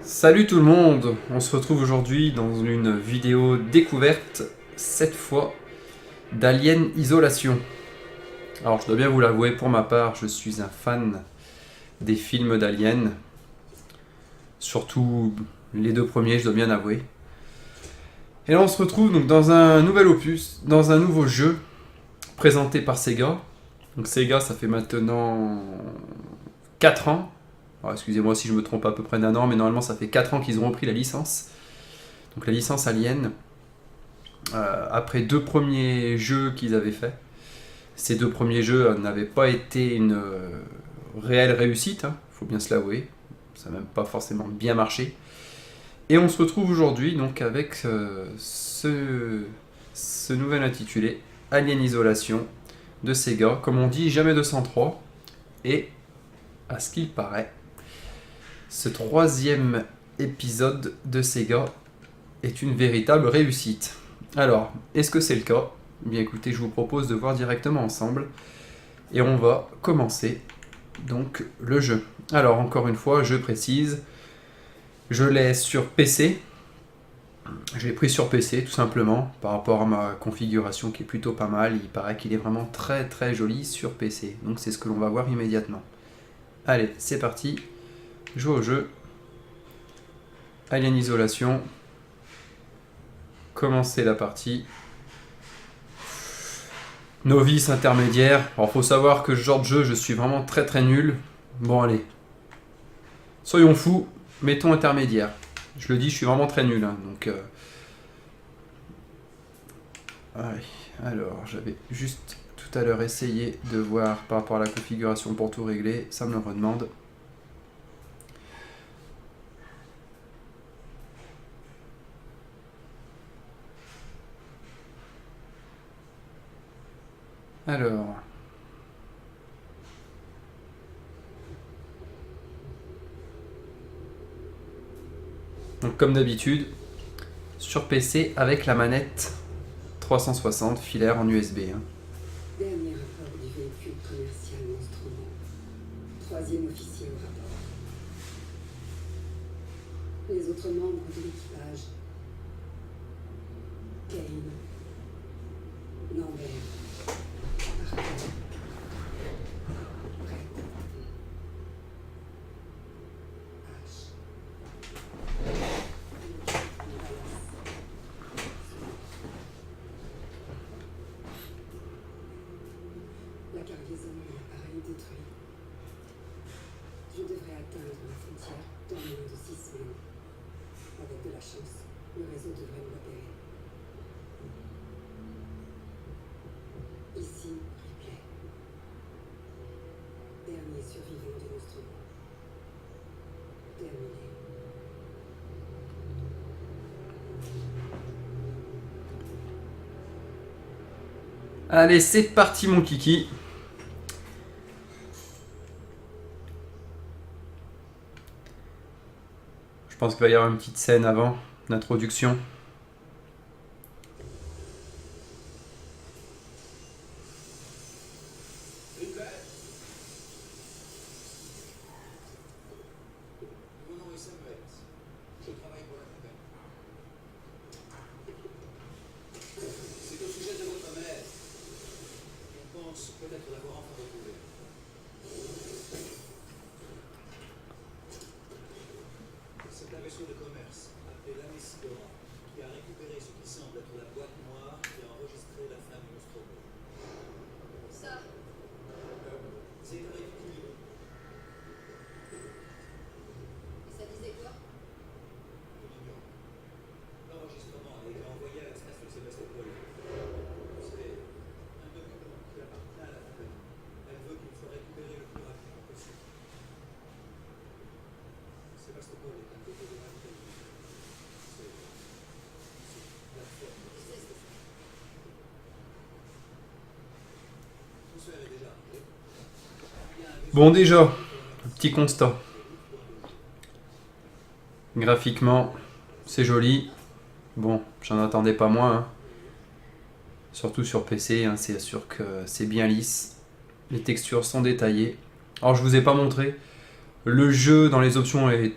Salut tout le monde, on se retrouve aujourd'hui dans une vidéo découverte, cette fois d'Alien Isolation. Alors je dois bien vous l'avouer, pour ma part, je suis un fan des films d'Alien, surtout les deux premiers, je dois bien avouer. Et là on se retrouve donc dans un nouvel opus, dans un nouveau jeu présenté par Sega. Donc Sega, ça fait maintenant 4 ans. Alors, excusez-moi si je me trompe à peu près d'un an, mais normalement ça fait 4 ans qu'ils ont repris la licence. Donc la licence Alien, après deux premiers jeux qu'ils avaient fait. Ces deux premiers jeux n'avaient pas été une réelle réussite, hein, faut bien se l'avouer. Ça n'a même pas forcément bien marché. Et on se retrouve aujourd'hui donc avec ce nouvel intitulé Alien Isolation de Sega. Comme on dit, jamais 203. Et à ce qu'il paraît, ce troisième épisode de Sega est une véritable réussite. Alors, est-ce que c'est le cas? Bien écoutez, je vous propose de voir directement ensemble. Et on va commencer donc le jeu. Alors, encore une fois, je précise, je l'ai sur PC. Je l'ai pris sur PC tout simplement par rapport à ma configuration qui est plutôt pas mal. Il paraît qu'il est vraiment très très joli sur PC. Donc c'est ce que l'on va voir immédiatement. Allez, c'est parti. Joue au jeu. Alien Isolation. Commencer la partie. Novice intermédiaire. Alors faut savoir que ce genre de jeu, je suis vraiment très très nul. Bon allez. Soyons fous, mettons intermédiaire. Je le dis, je suis vraiment très nul. Hein, donc, allez. Alors, j'avais juste tout à l'heure essayé de voir par rapport à la configuration pour tout régler. Ça me le redemande. Alors. Donc comme d'habitude, sur PC avec la manette 360 filaire en USB. Hein. Dernier rapport du véhicule commercial Nostromo. Troisième officier au rapport. Les autres membres de l'équipage. Kane. Lambert. Parker. Brett. H. La cargaison et l'appareil détruit. Je devrais atteindre la frontière dans moins de 6 semaines. Avec de la chance, le réseau devrait me repérer. Ici, Ripley. Dernier survivant du Nostromo. Terminé. Allez, c'est parti mon kiki. Je pense qu'il va y avoir une petite scène avant d'introduction. Mon nom est Samuel. Je travaille pour la compagnie. C'est au sujet de votre mère. On pense peut-être l'avoir enfin retrouvée. C'est un vaisseau de commerce appelé l'Anessidora qui a récupéré ce qui semble être la boîte noire qui a enregistré la fin du Nostromo. Ça, C'est un équilibre. et ça disait quoi? Je l'ignore. L'enregistrement a été envoyé à la station Sébastopol. C'est un document qui appartient à la compagnie. Elle veut qu'il soit récupéré le plus rapidement possible. Sébastopol est un dépôt de ravitaillement. C'est une plateforme. Je sais ce que c'est. Transfert est déjà arrivé. Il y a un vaisseau Bon déjà, petit constat. Graphiquement, c'est joli. Bon, j'en attendais pas moins. Hein. Surtout sur PC, hein, c'est sûr que c'est bien lisse. Les textures sont détaillées. Alors je vous ai pas montré. Le jeu dans les options est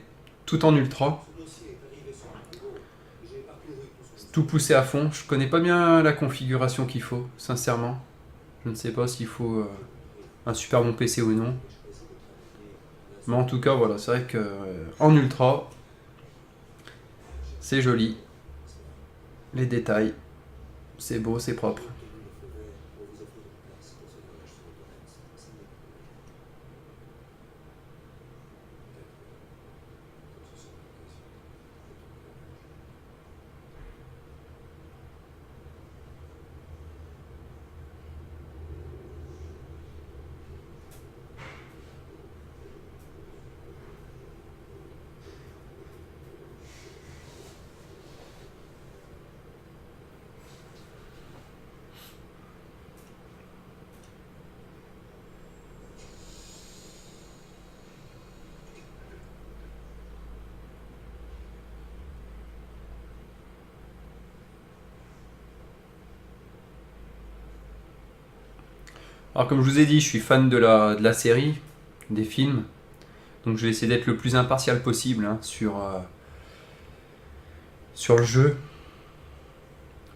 tout en ultra. Ce dossier est arrivé sur mon bureau. J'ai parcouru tout son Tout poussé à fond. Je connais pas bien la configuration qu'il faut, sincèrement. Je ne sais pas s'il faut un super bon PC ou non. Mais en tout cas, voilà, c'est vrai que en ultra, c'est joli. Les détails, c'est beau, c'est propre. Alors comme je vous ai dit, je suis fan de la série, des films. Donc je vais essayer d'être le plus impartial possible hein, sur le jeu.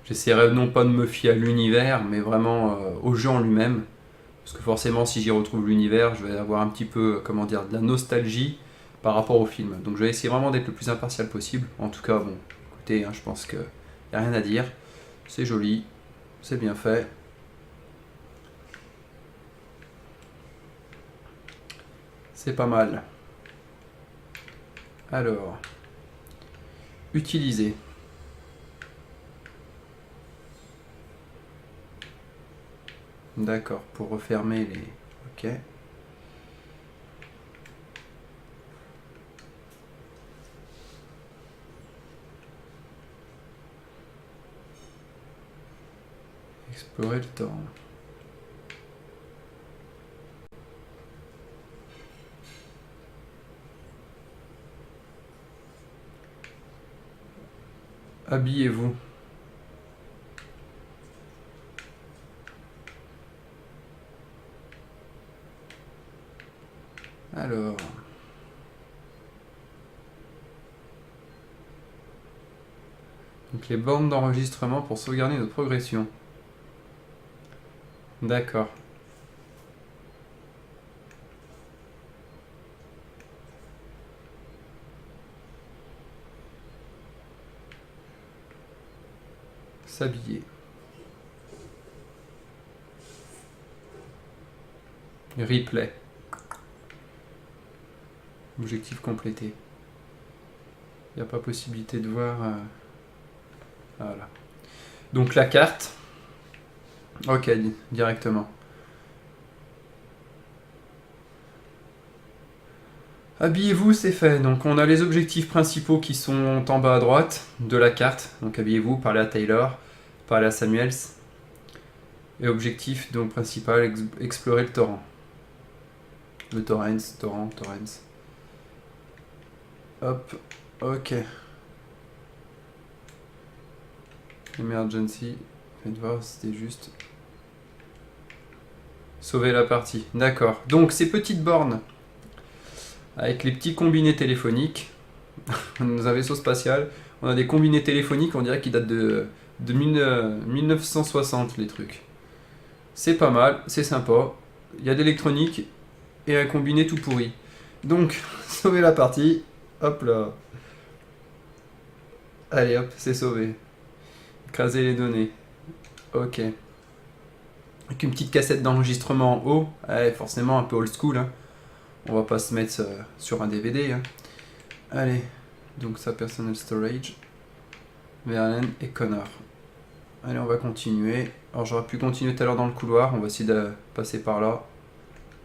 J'essaierai non pas de me fier à l'univers, mais vraiment au jeu en lui-même. Parce que forcément, si j'y retrouve l'univers, je vais avoir un petit peu, comment dire, de la nostalgie par rapport au film. Donc je vais essayer vraiment d'être le plus impartial possible. En tout cas, bon, écoutez, hein, je pense qu'il n'y a rien à dire. C'est joli, c'est bien fait. C'est pas mal. Alors, utiliser. D'accord, pour refermer les... Ok. Explorer le torrent. Habillez-vous. Alors. Donc les bornes d'enregistrement pour sauvegarder notre progression. D'accord. S'habiller. Replay. Objectif complété. Il n'y a pas possibilité de voir... Voilà. Donc la carte. Ok, directement. Habillez-vous, c'est fait. Donc on a les objectifs principaux qui sont en bas à droite de la carte. Donc habillez-vous, parlez à Taylor, parlez à Samuels. Et objectif donc principal, explorer le torrent. Le torrent. Hop, ok. Emergency. Faites voir, c'était juste... Sauver la partie. D'accord. Donc ces petites bornes avec les petits combinés téléphoniques. Dans un vaisseau spatial, on a des combinés téléphoniques, on dirait qu'ils datent de 1960 les trucs. C'est pas mal, c'est sympa. Il y a de l'électronique et un combiné tout pourri. Donc, sauver la partie. Hop là. Allez hop, c'est sauvé. Écraser les données. Ok. Avec une petite cassette d'enregistrement en haut. Ouais, forcément un peu old school. Hein. On va pas se mettre sur un DVD. Hein. Allez. Donc ça, personal storage. Verlaine et Connor. Allez, on va continuer. Alors j'aurais pu continuer tout à l'heure dans le couloir. On va essayer de passer par là.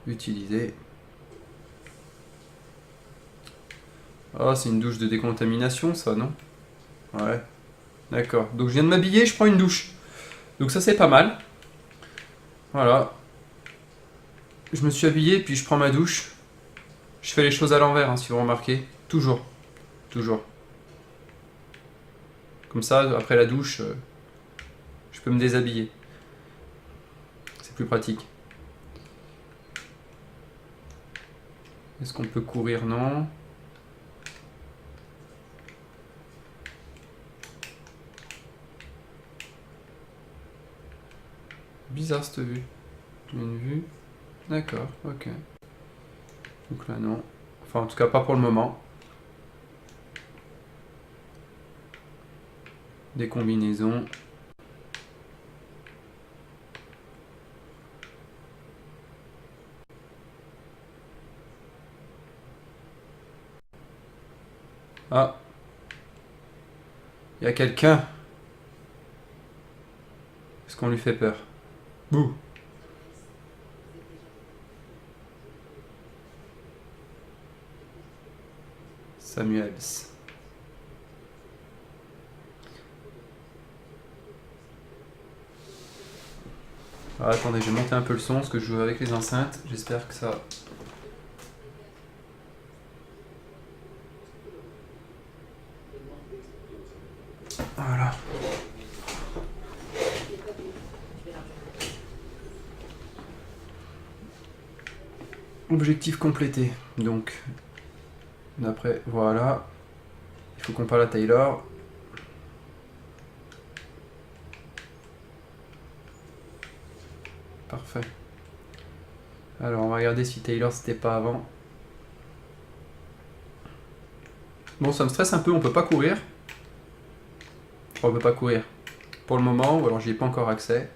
Utiliser. Ah, c'est une douche de décontamination, ça, non? Ouais. D'accord. Donc je viens de m'habiller, je prends une douche. Donc ça, c'est pas mal. Voilà. Je me suis habillé, puis je prends ma douche. Je fais les choses à l'envers, hein, si vous remarquez. Toujours. Toujours. Comme ça, après la douche, je peux me déshabiller. C'est plus pratique. Est-ce qu'on peut courir? Non. bizarre cette vue. Une vue. D'accord, ok. Donc là non. Enfin en tout cas pas pour le moment. Des combinaisons. Ah. Il y a quelqu'un. Est-ce qu'on lui fait peur? Bouh. Samuels. Ah, attendez, je vais monter un peu le son parce que je joue avec les enceintes. J'espère que ça... Voilà. Objectif complété. Donc, d'après, voilà. Il faut qu'on parle à Taylor. Parfait. Alors, on va regarder si Taylor c'était pas avant. Bon, ça me stresse un peu, on peut pas courir. Enfin, on peut pas courir. Pour le moment, ou alors j'y ai pas encore accès.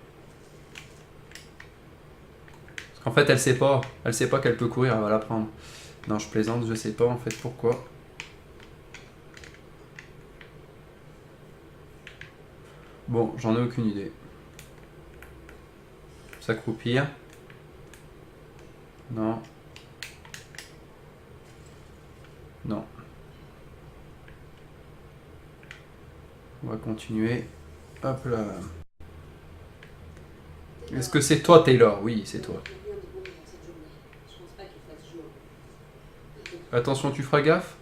Parce qu'en fait, elle sait pas. Elle sait pas qu'elle peut courir, elle va la prendre. Non, je plaisante, je sais pas en fait pourquoi. Bon, j'en ai aucune idée. S'accroupir. Non. Non. On va continuer. Hop là. Est-ce que c'est toi, Taylor? Oui, c'est toi. Il n'y a rien de bon dans cette journée. Je pense pas qu'il fasse jour. Attention, tu feras gaffe.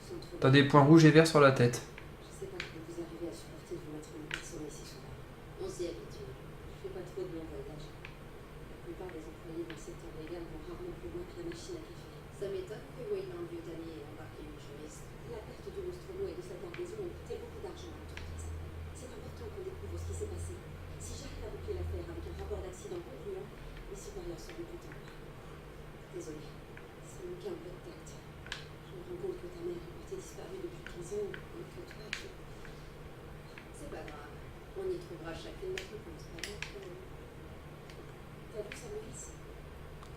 Sans trop T'as des points rouges et verts sur la tête. Je sais pas comment vous arrivez à supporter de vous mettre une personne ici sur là. On s'y habitue. Je fais pas trop de longs voyages. La plupart des employés dans le secteur légal vont rarement plus loin que la machine à café. Ça m'étonne que Wayland Yutani ait embarqué une juriste. La perte du Nostromo et de sa cargaison a coûté beaucoup d'argent à l'entreprise. C'est important qu'on découvre ce qui s'est passé. Si j'arrive à boucler l'affaire avec un rapport d'accident concluant, les supérieurs seront contents. Désolée, ça manquait un peu de tact. Je me rends compte que ta mère est portée disparue depuis 15 ans et que toi, tu... C'est pas grave. On y trouvera chacune notre réponse. Pas grave. T'as vu Samuels?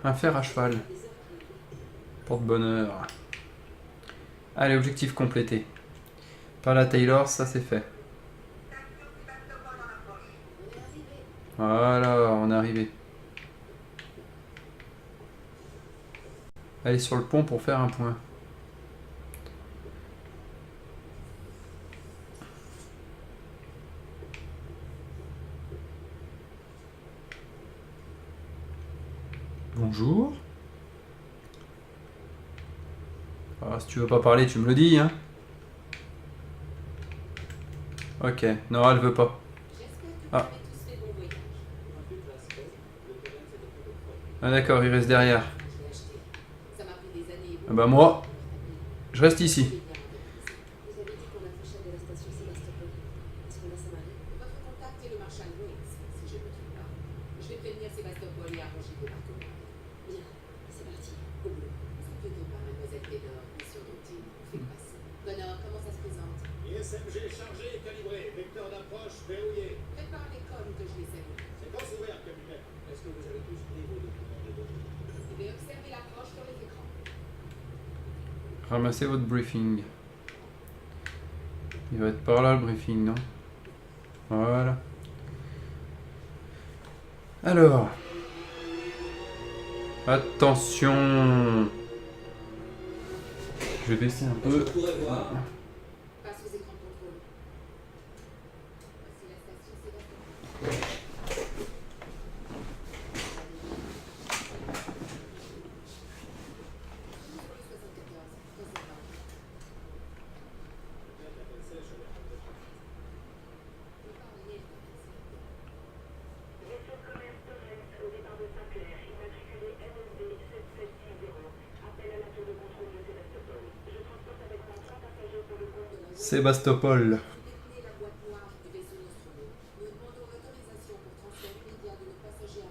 Un fer à cheval. Des heures qu'il a fait. Porte-bonheur. Allez, objectif complété. Par la Taylor, ça c'est fait. On est arrivé. Voilà, on est arrivé. Allez sur le pont pour faire un point. Bonjour. Ah, si tu veux pas parler, tu me le dis, hein. Ok, non, elle veut pas. J'espère que vous Ah. avez tous fait bon voyage. Ah d'accord, il reste derrière. Je l'ai acheté. Ça m'a pris des années. Ah bah moi, je reste ici. Vous avez dit qu'on approchait de la station Sébastopol. Est-ce qu'on a sa marée? Votre contact est le marshal Wings, si je ne me trompe pas. Je vais prévenir Sébastopol et arranger vos parcours. Bien, c'est parti. Au boulot. Vous inquiétez pas, mademoiselle Taylor, mission routine. Faites passer. Connor, comment ça se présente? ISMG chargé et calibré. Vecteur d'approche verrouillé. Préparez comme que je les salue. Séquence ouverte, capitaine. Est-ce que vous avez tous pris vos documents de bord? Et bien, observez l'approche sur les écrans. Ramassez votre briefing. Il va être par là le briefing, non? Voilà. Alors. Attention. Je vais baisser un peu. Je pourrais voir. Passe aux écrans de contrôle. Voici la station Sébastopol. Vaisseau de commerce Torrens au départ de Saint-Clair, immatriculé NSB 7760. Appel à la tour de contrôle de Sébastopol. Je transporte avec moi 3 passagers pour le compte de Sébastopol. Détenez la boîte noire du vaisseau Nostromo. Nous demandons l'autorisation pour transfert immédiat de nos passagers à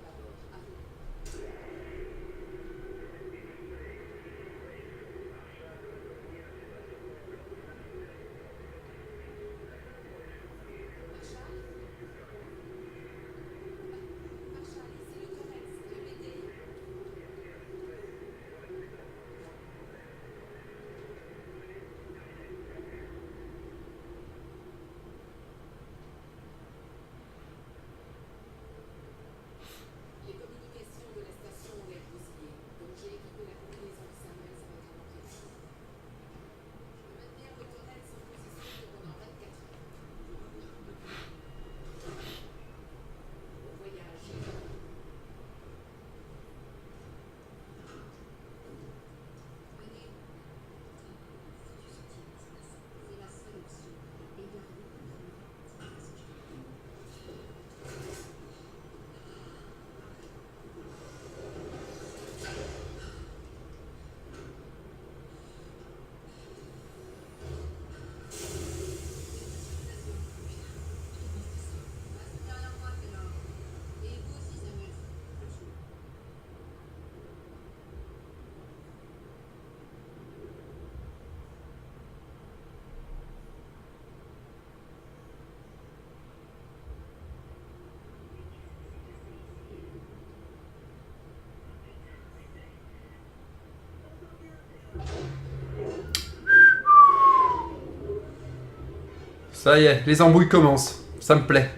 Ça y est, les embrouilles commencent. Ça me plaît.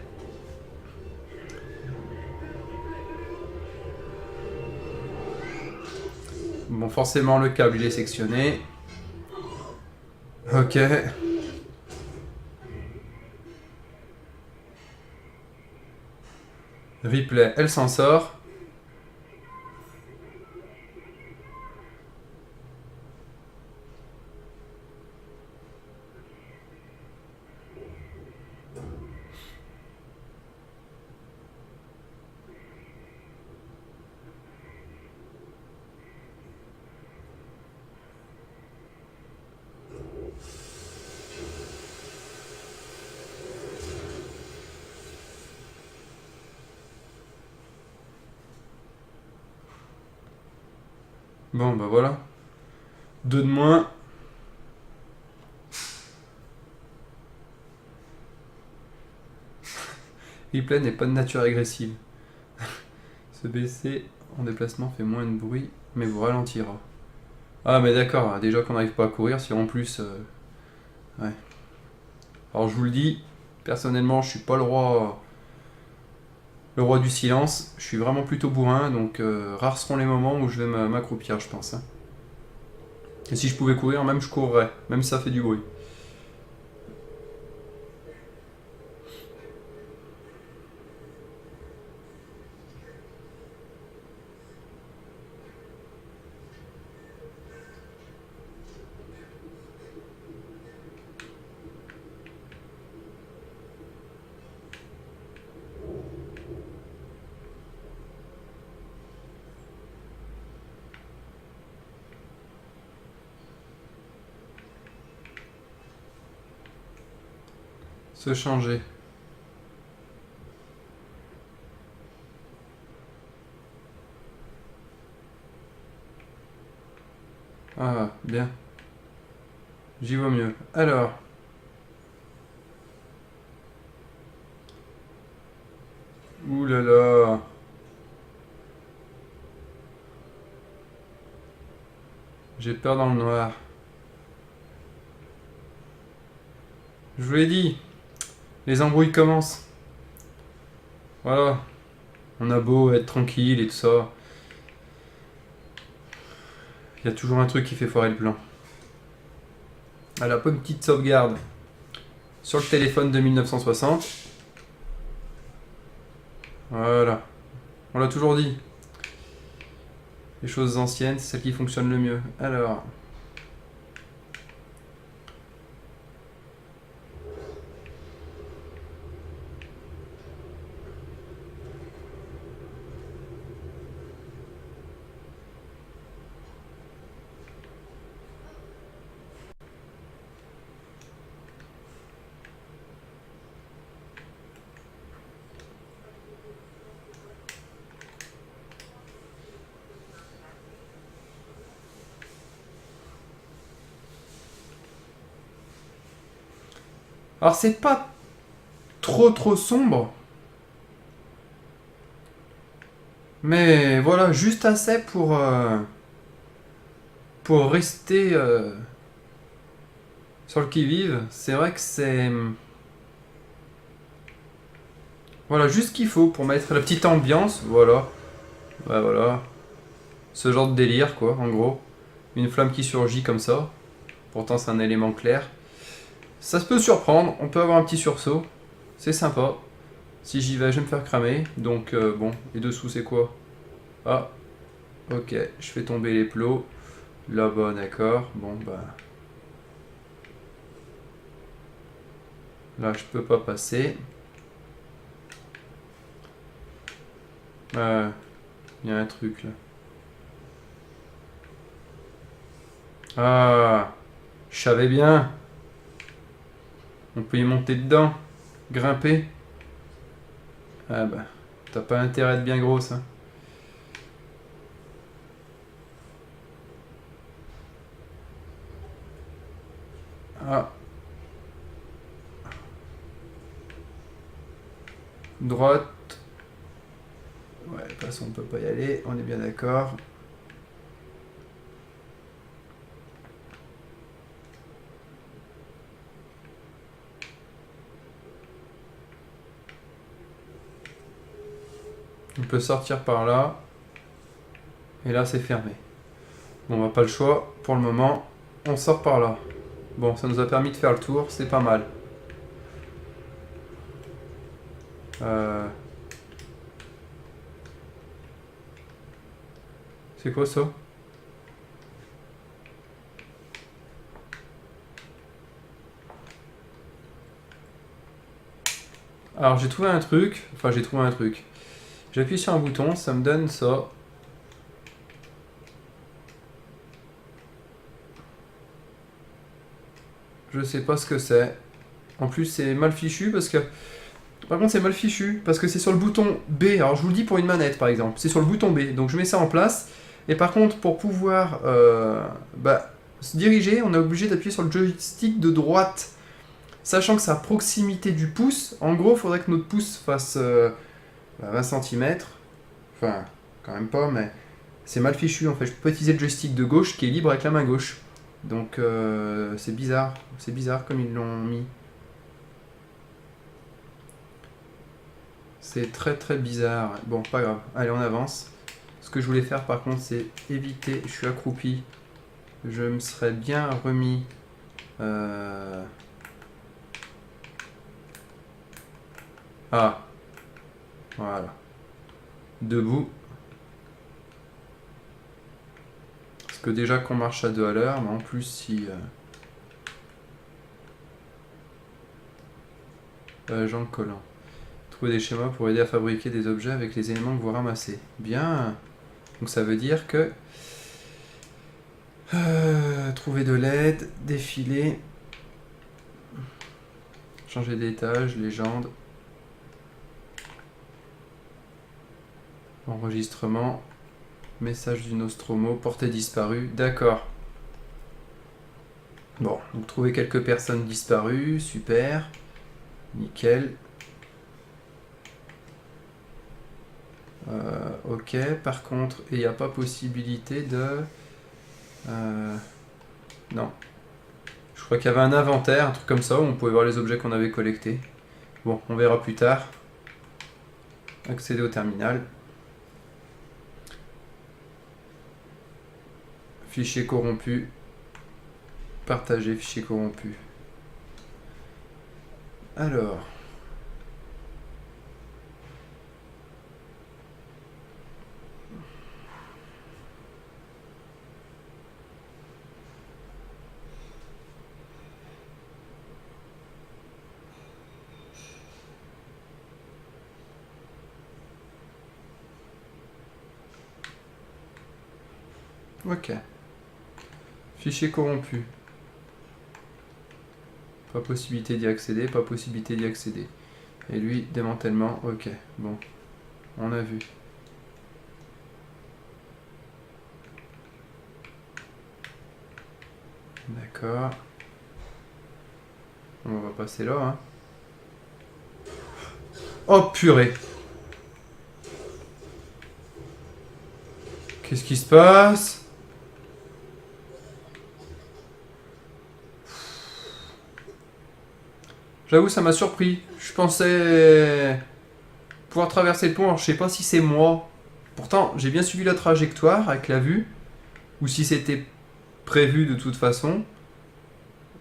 Bon, forcément, le câble, il est sectionné. Ok. Ripley, elle s'en sort. Bon, bah voilà. 2 de moins. Ripley n'est pas de nature agressive. Se baisser en déplacement fait moins de bruit, mais vous ralentira. Ah, mais d'accord, déjà qu'on n'arrive pas à courir, si en plus... ouais. Alors je vous le dis, personnellement, je suis pas le roi du silence. Je suis vraiment plutôt bourrin, donc rares seront les moments où je vais m'accroupir, je pense. Hein. Et si je pouvais courir, même je courrais, même si ça fait du bruit. Se changer. Ah, bien. J'y vois mieux. Alors. Ouh là là. J'ai peur dans le noir. Je vous l'ai dit. Les embrouilles commencent. Voilà. On a beau être tranquille et tout ça. Il y a toujours un truc qui fait foirer le plan. Alors, pas une petite sauvegarde sur le téléphone de 1960. Voilà. On l'a toujours dit. Les choses anciennes, c'est celles qui fonctionnent le mieux. Alors. Alors c'est pas trop sombre. Mais voilà, juste assez pour rester sur le qui-vive. C'est vrai que c'est... Voilà, juste ce qu'il faut pour mettre la petite ambiance. Voilà. Ouais, voilà. Ce genre de délire, quoi, en gros. Une flamme qui surgit comme ça. Pourtant, c'est un élément clair. Ça se peut surprendre. On peut avoir un petit sursaut. C'est sympa. Si j'y vais, je vais me faire cramer. Donc, bon. Et dessous, c'est quoi? Ah. Ok. Je fais tomber les plots. Là-bas, d'accord. Bon, bah... Là, je peux pas passer. Il y a un truc, là. Ah, je savais bien. On peut y monter dedans. Grimper. Ah bah, t'as pas intérêt à être bien grosse, hein. Ah. Droite. Ouais, de toute façon, on peut pas y aller. On est bien d'accord. On peut sortir par là. Et là, c'est fermé. Bon, on n'a pas le choix. Pour le moment, on sort par là. Bon, ça nous a permis de faire le tour. C'est pas mal. C'est quoi ça? Alors j'ai trouvé un truc. Enfin j'ai trouvé un truc. J'appuie sur un bouton, ça me donne ça. Je sais pas ce que c'est. En plus c'est mal fichu parce que... Par contre c'est mal fichu parce que c'est sur le bouton B. Alors je vous le dis pour une manette par exemple. C'est sur le bouton B. Donc je mets ça en place. Et par contre pour pouvoir se diriger, on est obligé d'appuyer sur le joystick de droite. Sachant que c'est à proximité du pouce. En gros il faudrait que notre pouce fasse 20 cm. Enfin quand même pas mais... C'est mal fichu en fait. Je peux pas utiliser le joystick de gauche qui est libre avec la main gauche. Donc c'est bizarre. C'est bizarre comme ils l'ont mis. C'est très très bizarre. Bon, pas grave. Allez, on avance. Ce que je voulais faire par contre, c'est éviter... Je suis accroupi. Je me serais bien remis... Ah. Voilà. Debout. Parce que déjà qu'on marche à 2 à l'heure, mais en plus si... Jean Collin. Trouver des schémas pour aider à fabriquer des objets avec les éléments que vous ramassez. Bien. Donc ça veut dire que... trouver de l'aide, défiler... Changer d'étage, légende... Enregistrement... Message du Nostromo, portée disparue, d'accord. Bon, donc trouver quelques personnes disparues, super. Nickel. Ok, par contre, il n'y a pas possibilité de... non. Je crois qu'il y avait un inventaire, un truc comme ça, où on pouvait voir les objets qu'on avait collectés. Bon, on verra plus tard. Accéder au terminal. Fichier corrompu. Partager, fichier corrompu. Alors... Ok. Fichier corrompu. Pas possibilité d'y accéder, pas possibilité d'y accéder. Et lui, démantèlement, ok. Bon, on a vu. D'accord. On va passer là, hein. Oh purée! Qu'est-ce qui se passe? J'avoue, ça m'a surpris. Je pensais pouvoir traverser le pont. Alors, je sais pas si c'est moi. Pourtant, j'ai bien suivi la trajectoire avec la vue. Ou si c'était prévu de toute façon.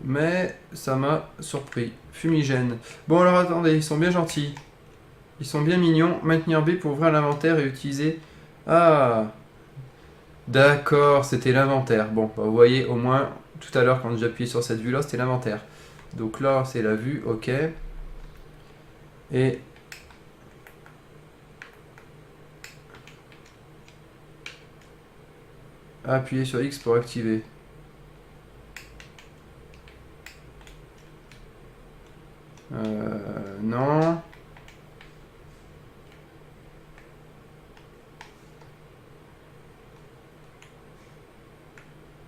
Mais ça m'a surpris. Fumigène. Bon, alors attendez, ils sont bien gentils. Ils sont bien mignons. Maintenir B pour ouvrir l'inventaire et utiliser... Ah! D'accord, c'était l'inventaire. Bon, bah, vous voyez, au moins, tout à l'heure, quand j'ai appuyé sur cette vue-là, c'était l'inventaire. Donc là, c'est la vue, ok. Et... Appuyez sur X pour activer. Non.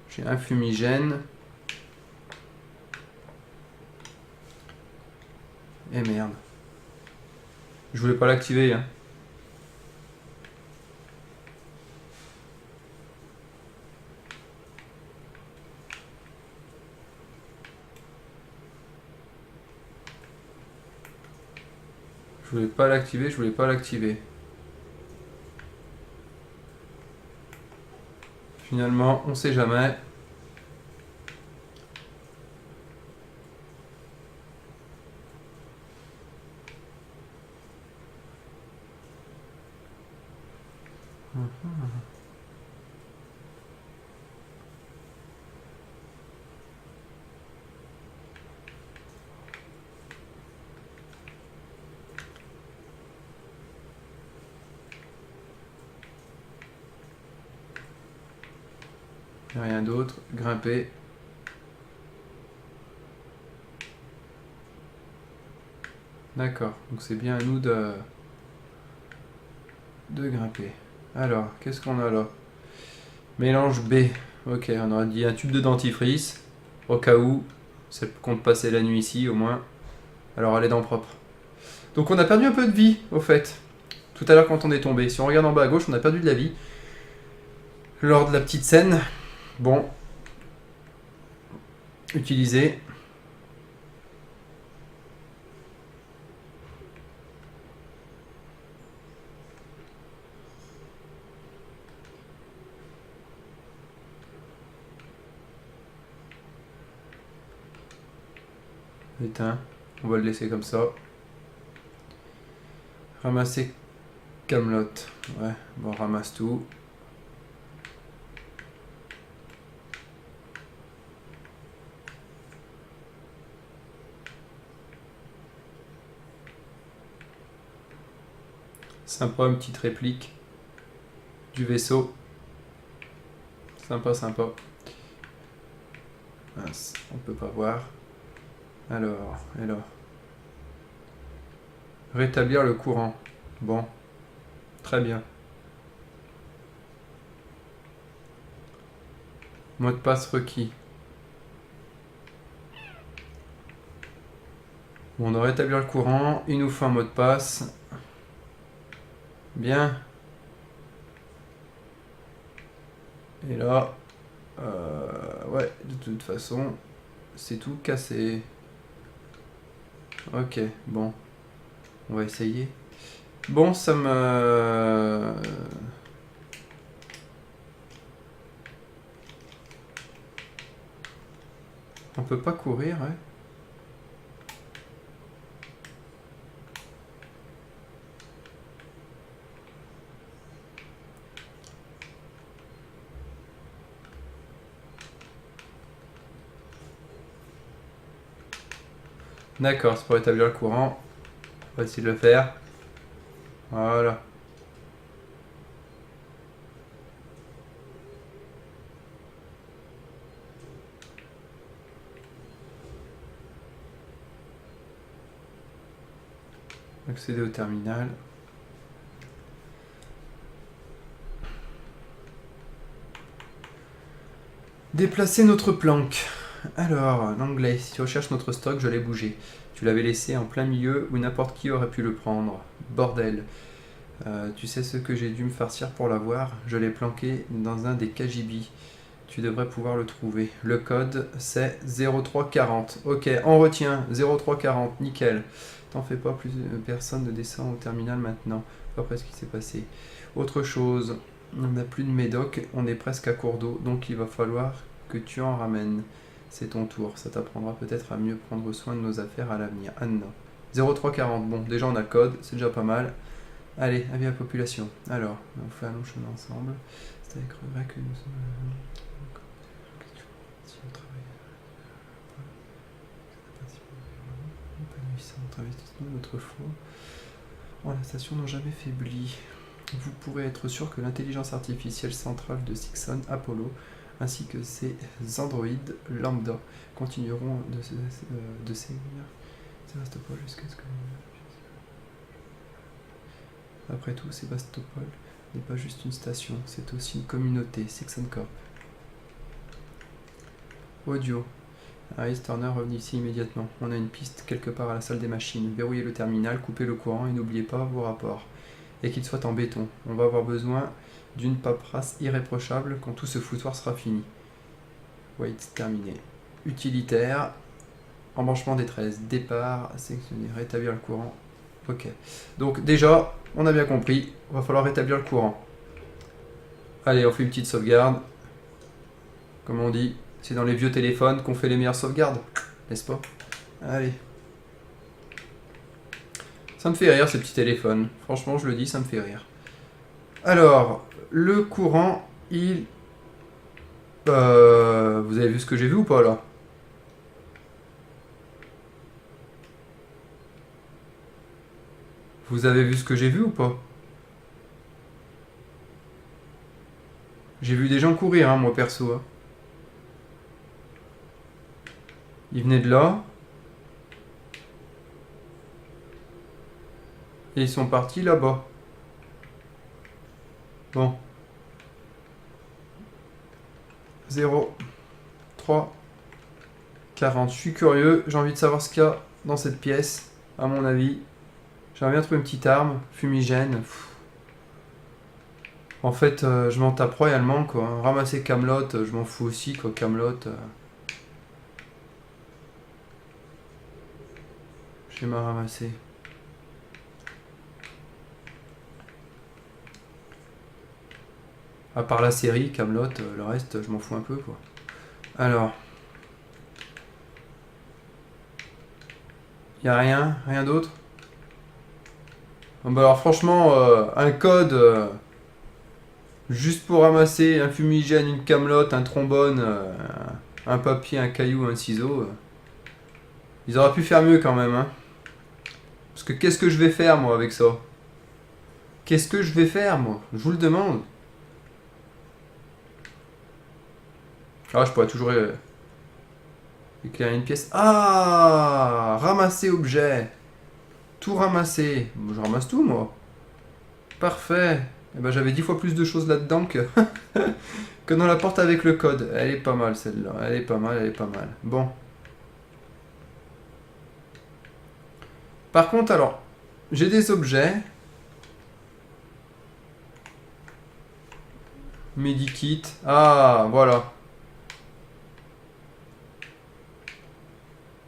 J'ai un fumigène. Et merde. Je voulais pas l'activer, hein. Je voulais pas l'activer, je voulais pas l'activer. Finalement, on sait jamais. Rien d'autre. Grimper. D'accord. Donc c'est bien à nous de grimper. Alors, qu'est-ce qu'on a là? Mélange B. Ok, on aurait dit un tube de dentifrice. Au cas où, ça compte passer la nuit ici au moins. Alors elle est dents propres. Donc on a perdu un peu de vie au fait. Tout à l'heure quand on est tombé. Si on regarde en bas à gauche, on a perdu de la vie. Lors de la petite scène. Bon. Utiliser. Éteint. On va le laisser comme ça. Ramasser Camelot. Ouais, bon, on ramasse tout. Sympa, une petite réplique du vaisseau. Sympa, sympa. Mince, on peut pas voir. Alors, et là. Rétablir le courant. Bon, très bien. Mot de passe requis. Bon, on doit rétablir le courant. Il nous faut un mot de passe. Bien. Et là, ouais, de toute façon, c'est tout cassé. Ok, bon. On va essayer. Bon, ça me... On peut pas courir, ouais. D'accord, c'est pour établir le courant. On va essayer de le faire. Voilà. Accéder au terminal. Déplacer notre planque. Alors, l'anglais, si tu recherches notre stock, je l'ai bougé. Tu l'avais laissé en plein milieu où n'importe qui aurait pu le prendre. Bordel. Tu sais ce que j'ai dû me farcir pour l'avoir? Je l'ai planqué dans un des KGB. Tu devrais pouvoir le trouver. Le code, c'est 0340. Ok, on retient. 0340, nickel. T'en fais pas, plus personne ne descend au terminal maintenant. Après ce qui s'est passé. Autre chose, on n'a plus de médoc, on est presque à court d'eau, donc il va falloir que tu en ramènes. C'est ton tour, ça t'apprendra peut-être à mieux prendre soin de nos affaires à l'avenir. Anna. 0340, bon, déjà on a le code, c'est déjà pas mal. Allez, avis à la population. Alors, on fait un long chemin ensemble. C'est avec regret que nous sommes... Si on travaille... Notre investissement, notre foi en la station n'ont jamais faibli. Vous pourrez être sûr que l'intelligence artificielle centrale de Sixon Apollo ainsi que ses androïdes lambda continueront de sévir Sébastopol jusqu'à ce que... Après tout, Sébastopol n'est pas juste une station, c'est aussi une communauté, Sixon Corp. Audio. Harris Turner, revenez ici immédiatement. On a une piste quelque part à la salle des machines. Verrouillez le terminal, coupez le courant et n'oubliez pas vos rapports. Et qu'il soit en béton. On va avoir besoin d'une paperasse irréprochable quand tout ce foutoir sera fini. Wait, terminé. Utilitaire. Embranchement des 13. Départ, sélectionner, rétablir le courant. Ok. Donc déjà, on a bien compris. Il va falloir rétablir le courant. Allez, on fait une petite sauvegarde. Comme on dit, c'est dans les vieux téléphones qu'on fait les meilleures sauvegardes, n'est-ce pas? Allez. Ça me fait rire ces petits téléphones. Franchement, je le dis, ça me fait rire. Alors, le courant, il... vous avez vu ce que j'ai vu ou pas là? Vous avez vu ce que j'ai vu ou pas? J'ai vu des gens courir, hein, moi perso. Hein. Ils venaient de là. Et ils sont partis là-bas. Bon. 0, 3, 40. Je suis curieux. J'ai envie de savoir ce qu'il y a dans cette pièce. À mon avis. J'aimerais bien trouver une petite arme. Fumigène. Pff. En fait, je m'en tape royalement, quoi. Ramasser Camelot, je m'en fous aussi, quoi. Camelot. Je vais m'en ramasser. À part la série, Camelot, le reste, je m'en fous un peu, quoi. Alors. Y a rien? Rien d'autre? Bah alors franchement, un code... juste pour ramasser un fumigène, une camelote, un trombone, un papier, un caillou, un ciseau. Ils auraient pu faire mieux quand même. Hein. Parce que qu'est-ce que je vais faire moi avec ça? Qu'est-ce que je vais faire moi? Je vous le demande. Ah, je pourrais toujours éclairer une pièce. Ah, ramasser objet. Tout ramasser. Je ramasse tout moi. Parfait. Eh ben, j'avais 10 fois plus de choses là-dedans que... que dans la porte avec le code. Elle est pas mal celle-là. Elle est pas mal, elle est pas mal. Bon. Par contre, alors, j'ai des objets. Medikit. Ah, voilà.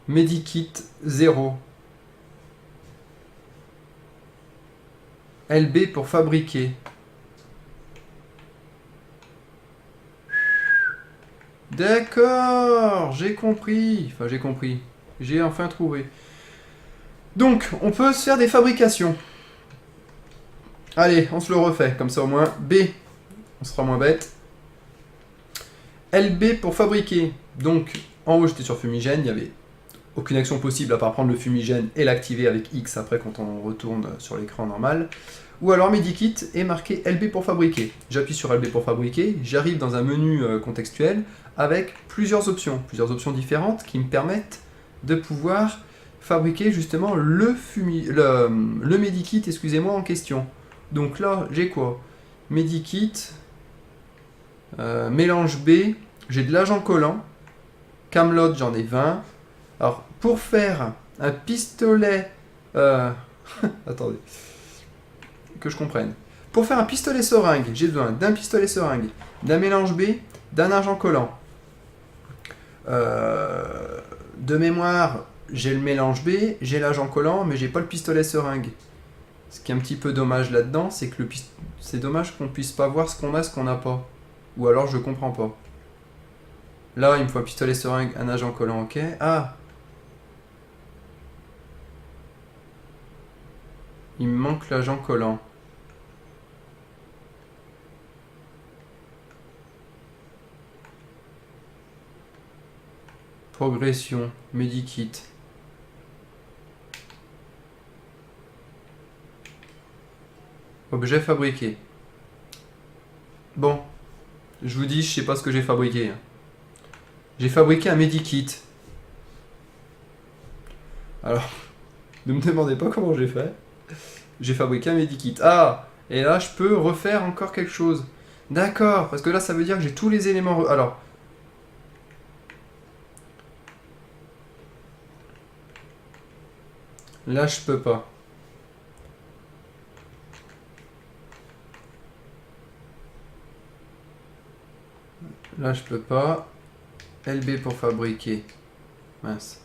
Medikit 0. LB pour fabriquer. D'accord, j'ai compris. Enfin, j'ai compris. J'ai enfin trouvé. Donc, on peut se faire des fabrications. Allez, on se le refait. Comme ça, au moins, B, on sera moins bête. LB pour fabriquer. Donc, en haut, j'étais sur fumigène. Il n'y avait aucune action possible à part prendre le fumigène et l'activer avec X après quand on retourne sur l'écran normal. Ou alors Medikit est marqué LB pour fabriquer. J'appuie sur LB pour fabriquer, j'arrive dans un menu contextuel avec plusieurs options différentes qui me permettent de pouvoir fabriquer justement le Medikit, excusez-moi, en question. Donc là, j'ai quoi? Medikit, mélange B, j'ai de l'agent collant, Camelot, j'en ai 20. Alors, pour faire un pistolet... attendez, que je comprenne. Pour faire un pistolet seringue, j'ai besoin d'un pistolet seringue, d'un mélange B, d'un agent collant. De mémoire, j'ai le mélange B, j'ai l'agent collant, mais j'ai pas le pistolet seringue. Ce qui est un petit peu dommage là-dedans, c'est que c'est dommage qu'on puisse pas voir ce qu'on a, ce qu'on n'a pas. Ou alors je comprends pas. Là, il me faut un pistolet seringue, un agent collant, ok. Ah! Il me manque l'agent collant. Progression, Medikit. Objet fabriqué. Bon, je vous dis, je sais pas ce que j'ai fabriqué. J'ai fabriqué un Medikit. Alors, ne me demandez pas comment j'ai fait. J'ai fabriqué un Medikit. Ah, et là, je peux refaire encore quelque chose. D'accord, parce que là, ça veut dire que j'ai tous les éléments... Alors... Là, je peux pas. Là, je peux pas. LB pour fabriquer. Mince.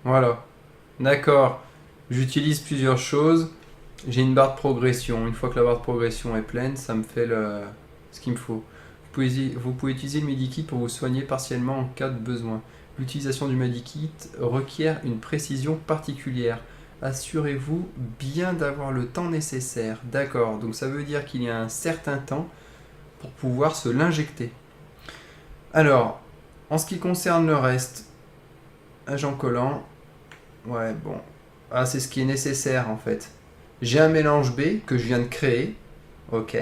Voilà. D'accord. J'utilise plusieurs choses. J'ai une barre de progression. Une fois que la barre de progression est pleine, ça me fait ce qu'il me faut. Vous pouvez utiliser le medikit pour vous soigner partiellement en cas de besoin. L'utilisation du medikit requiert une précision particulière. Assurez-vous bien d'avoir le temps nécessaire. D'accord, donc ça veut dire qu'il y a un certain temps pour pouvoir se l'injecter. Alors, en ce qui concerne le reste, agent collant, ouais, bon. Ah, c'est ce qui est nécessaire en fait. J'ai un mélange B que je viens de créer, ok.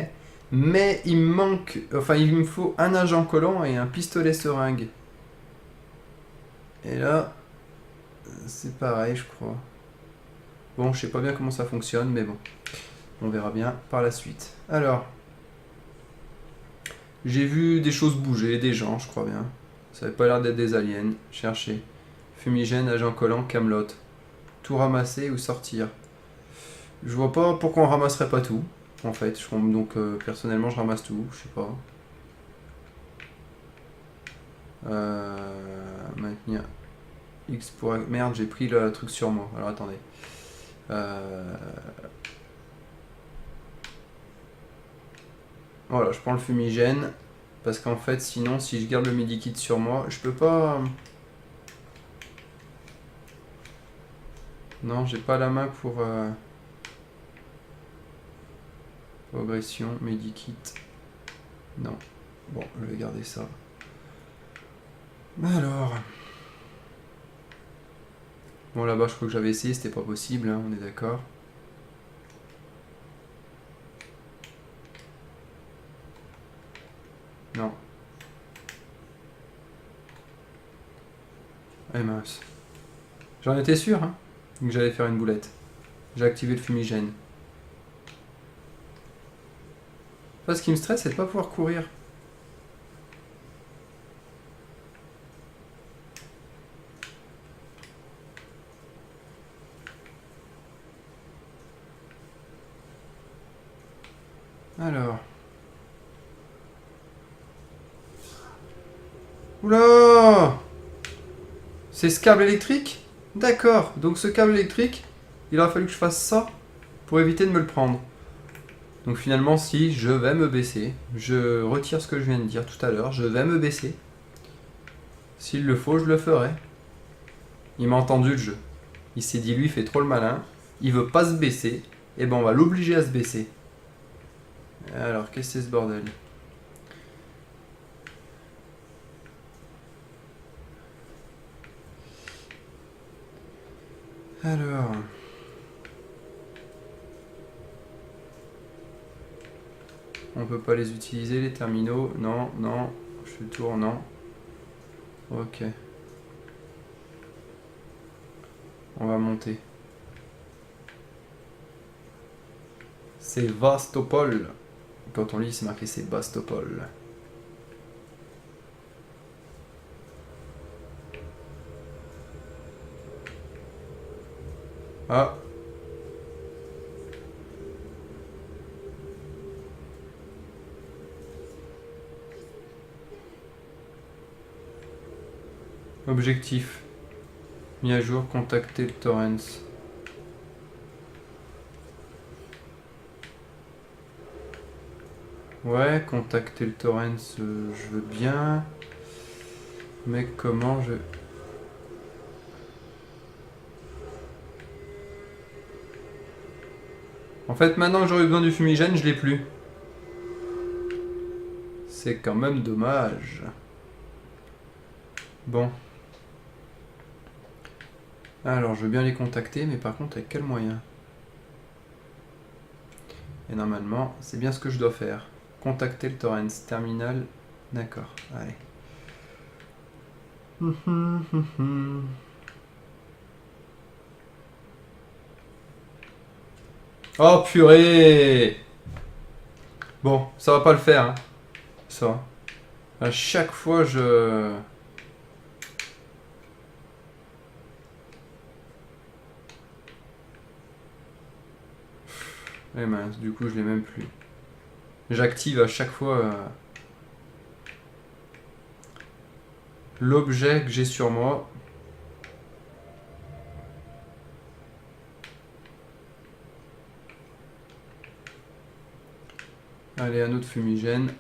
Mais il me manque, enfin il me faut un agent collant et un pistolet seringue. Et là, c'est pareil, je crois. Bon, je sais pas bien comment ça fonctionne, mais bon, on verra bien par la suite. Alors, j'ai vu des choses bouger, des gens, je crois bien. Ça avait pas l'air d'être des aliens. Cherchez. Fumigène, agent collant, Camelot. Tout ramasser ou sortir. Je vois pas pourquoi on ramasserait pas tout. En fait, donc personnellement, je ramasse tout. Je sais pas. Maintenir X pour... Merde, j'ai pris le truc sur moi. Alors attendez. Voilà, je prends le fumigène. Parce qu'en fait, sinon, si je garde le medikit sur moi, je peux pas... Non, j'ai pas la main pour... Progression, medikit. Non. Bon, je vais garder ça. Alors... Bon, là-bas, je crois que j'avais essayé, c'était pas possible, hein, on est d'accord. Non. Eh mince. J'en étais sûr, hein, que j'allais faire une boulette. J'ai activé le fumigène. Enfin, ce qui me stresse, c'est de pas pouvoir courir. Alors. Oula! C'est ce câble électrique? D'accord. Donc ce câble électrique, il aura fallu que je fasse ça pour éviter de me le prendre. Donc finalement, si je vais me baisser, je retire ce que je viens de dire tout à l'heure, je vais me baisser. S'il le faut, je le ferai. Il m'a entendu le jeu. Il s'est dit, lui, il fait trop le malin. Il veut pas se baisser. Et ben on va l'obliger à se baisser. Alors, qu'est-ce que c'est ce bordel? Alors... On peut pas les utiliser, les terminaux. Non, non. Je fais le tour, non. Ok. On va monter. C'est Vastopol. Quand on lit, c'est marqué c'est Bastopol. Ah. Objectif. Mis à jour, contacter le Torrens. Ouais, contacter le Torrens, je veux bien. Mais comment je... En fait, maintenant que j'aurais besoin du fumigène, je l'ai plus. C'est quand même dommage. Bon. Alors, je veux bien les contacter, mais par contre, avec quel moyen? Et normalement, c'est bien ce que je dois faire. Contacter le Torrens. Terminal. D'accord, allez. Oh purée! Bon, ça va pas le faire, hein. Ça. À chaque fois, je... Eh mince, du coup, je l'ai même plus. J'active à chaque fois l'objet que j'ai sur moi. Allez, un autre fumigène.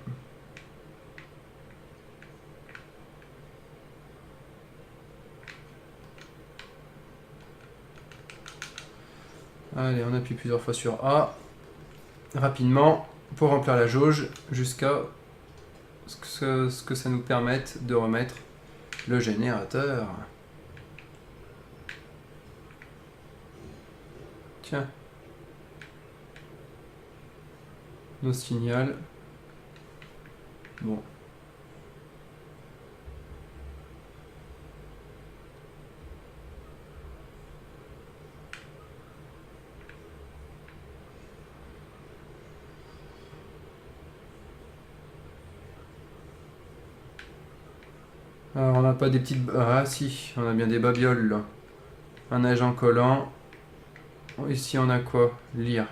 Allez, on appuie plusieurs fois sur A. Rapidement, pour remplir la jauge, jusqu'à ce que ça nous permette de remettre le générateur. Tiens. Nos signal. Bon. Alors, on n'a pas des petites... Ah si, on a bien des babioles là. Un agent collant. Ici on a quoi? Lire.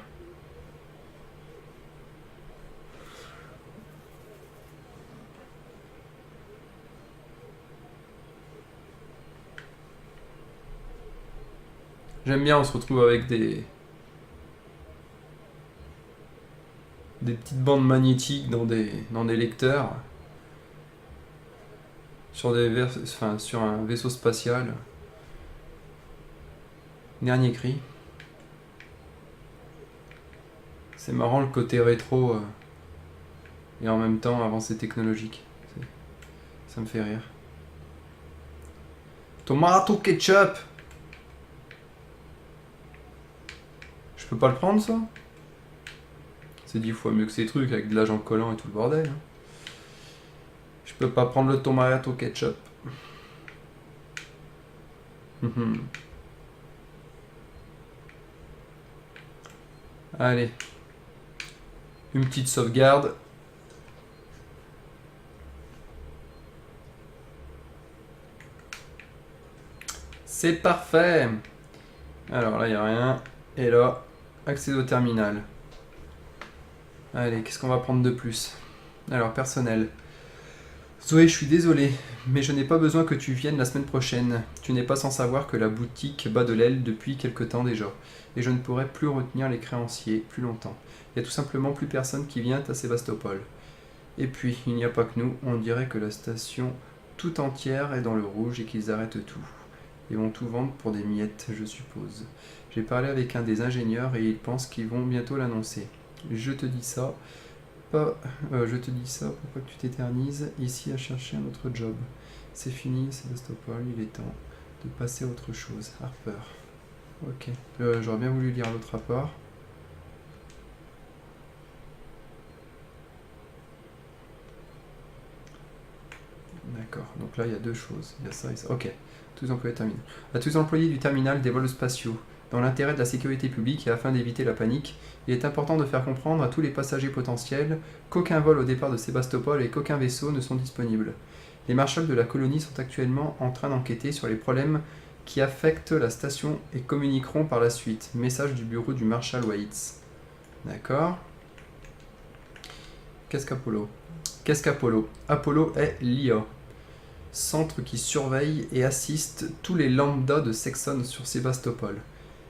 J'aime bien, on se retrouve avec des petites bandes magnétiques dans des lecteurs. Sur sur un vaisseau spatial. Dernier cri. C'est marrant le côté rétro et en même temps avancée technologique. Ça me fait rire. Tomato ketchup. Je peux pas le prendre ça? C'est 10 fois mieux que ces trucs avec de l'agent collant et tout le bordel. Hein. Je peux pas prendre le tomato ketchup. Allez. Une petite sauvegarde. C'est parfait. Alors là, il n'y a rien. Et là, accéder au terminal. Allez, qu'est-ce qu'on va prendre de plus? Alors, personnel. Zoé, je suis désolé, mais je n'ai pas besoin que tu viennes la semaine prochaine. Tu n'es pas sans savoir que la boutique bat de l'aile depuis quelque temps déjà. Et je ne pourrai plus retenir les créanciers plus longtemps. Il n'y a tout simplement plus personne qui vient à Sébastopol. Et puis, il n'y a pas que nous, on dirait que la station tout entière est dans le rouge et qu'ils arrêtent tout. Ils vont tout vendre pour des miettes, je suppose. J'ai parlé avec un des ingénieurs et il pense qu'ils vont bientôt l'annoncer. Je te dis ça, pourquoi que tu t'éternises ici à chercher un autre job? C'est fini, Sébastopol, il est temps de passer à autre chose. Harper. Ok. J'aurais bien voulu lire l'autre rapport. D'accord, donc là il y a deux choses. Il y a ça et ça. Ok. Tous les employés terminent. À tous les employés du terminal des vols spatiaux. Dans l'intérêt de la sécurité publique et afin d'éviter la panique, il est important de faire comprendre à tous les passagers potentiels qu'aucun vol au départ de Sébastopol et qu'aucun vaisseau ne sont disponibles. Les marshals de la colonie sont actuellement en train d'enquêter sur les problèmes qui affectent la station et communiqueront par la suite. Message du bureau du marshal Waits. D'accord. Qu'est-ce qu'Apollo? Apollo est l'IA. Centre qui surveille et assiste tous les lambdas de Sexton sur Sébastopol.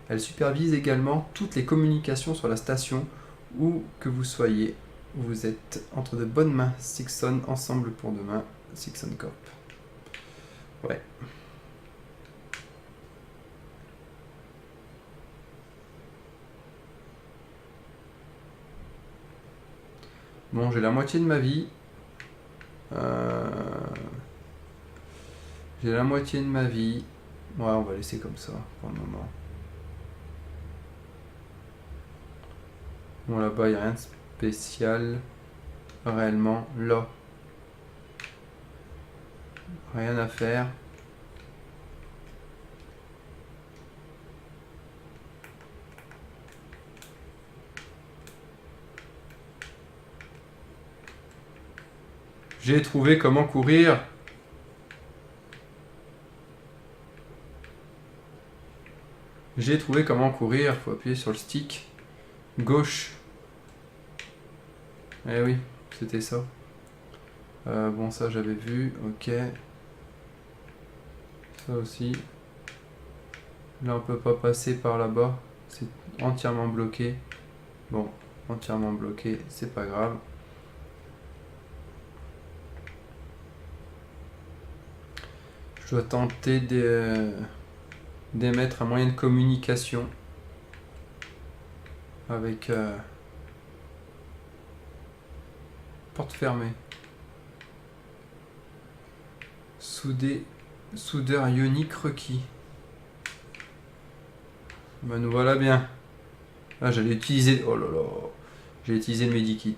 Elle supervise également toutes les communications sur la station, où que vous soyez. Vous êtes entre de bonnes mains. Sexton, ensemble pour demain. Sexton Corp. Ouais. Bon, j'ai la moitié de ma vie. J'ai la moitié de ma vie. Ouais, on va laisser comme ça pour le moment. Bon, là-bas, il n'y a rien de spécial. Réellement, là. Rien à faire. J'ai trouvé comment courir. J'ai trouvé comment courir. Faut appuyer sur le stick gauche. Eh oui, c'était ça. Bon, ça j'avais vu. Ok. Ça aussi. Là, on peut pas passer par là-bas. C'est entièrement bloqué. Bon, entièrement bloqué, c'est pas grave. Je dois tenter d'émettre un moyen de communication avec porte fermée. Soudeur ionique requis. Ben nous voilà bien. Ah, j'allais utiliser... Oh là là. J'ai utilisé le medikit.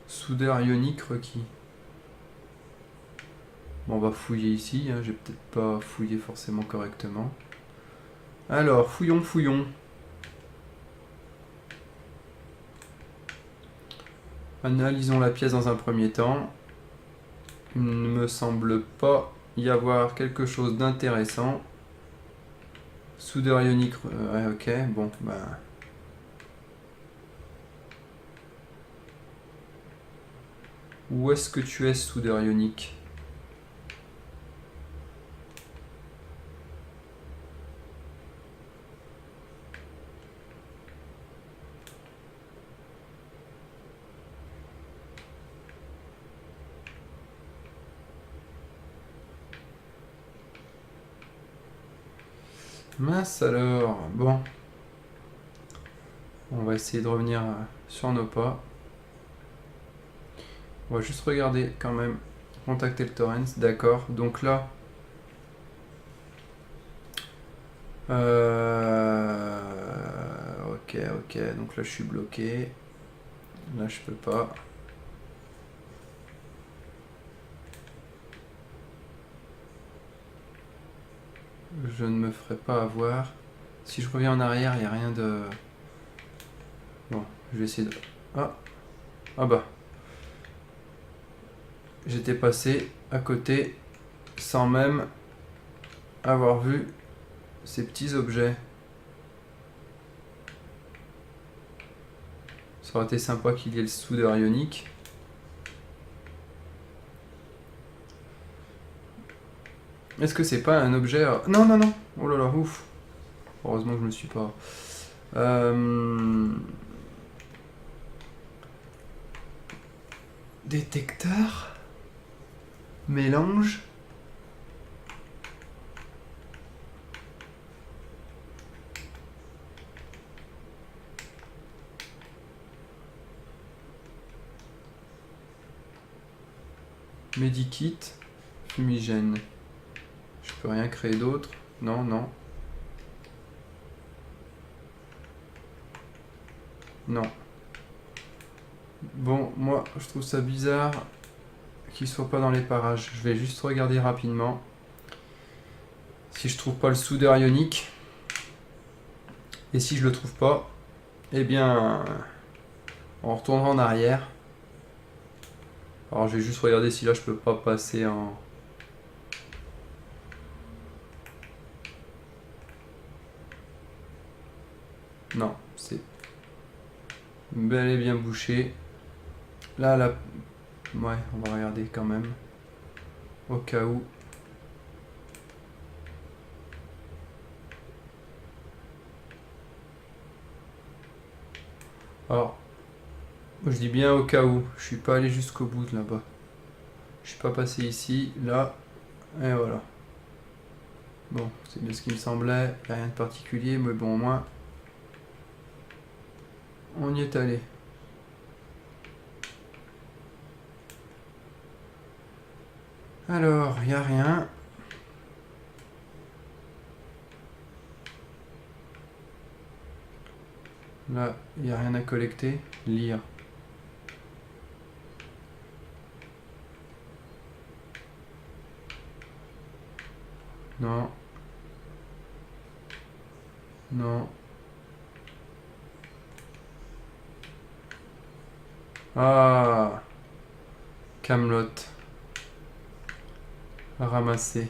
Soudeur ionique requis. Bon, on va fouiller ici. Hein. J'ai peut-être pas fouillé forcément correctement. Alors, fouillons. Analysons la pièce dans un premier temps. Il ne me semble pas y avoir quelque chose d'intéressant. Soudeur ionique, ouais, ok, bon, bah... Où est-ce que tu es, soudeur ionique? Mince alors, bon. On va essayer de revenir sur nos pas. On va juste regarder quand même. Contacter le torrent, d'accord. Donc là... Ok, donc là je suis bloqué. Là je peux pas. Je ne me ferai pas avoir. Si je reviens en arrière, il n'y a rien de... Bon, je vais essayer de... Ah bah. J'étais passé à côté sans même avoir vu ces petits objets. Ça aurait été sympa qu'il y ait le soudeur ionique. Est-ce que c'est pas un objet... Non. Oh là là, ouf. Heureusement que je me suis pas... Détecteur. Mélange. Medikit. Fumigène. Je peux rien créer d'autre. Non. Non. Bon, moi, je trouve ça bizarre qu'il soit pas dans les parages. Je vais juste regarder rapidement. Si je trouve pas le soudeur ionique. Et si je le trouve pas, eh bien, on retournera en arrière. Alors, je vais juste regarder si là, je peux pas passer en... Non, c'est bel et bien bouché. Là, ouais, on va regarder quand même. Au cas où. Alors, je dis bien au cas où. Je suis pas allé jusqu'au bout de là-bas. Je suis pas passé ici, là, et voilà. Bon, c'est bien ce qui me semblait. Il n'y a rien de particulier, mais bon, au moins, on y est allé. Alors, il n'y a rien. Là, il n'y a rien à collecter. Lire. Non. Non. Ah. Camelot. Ramasser.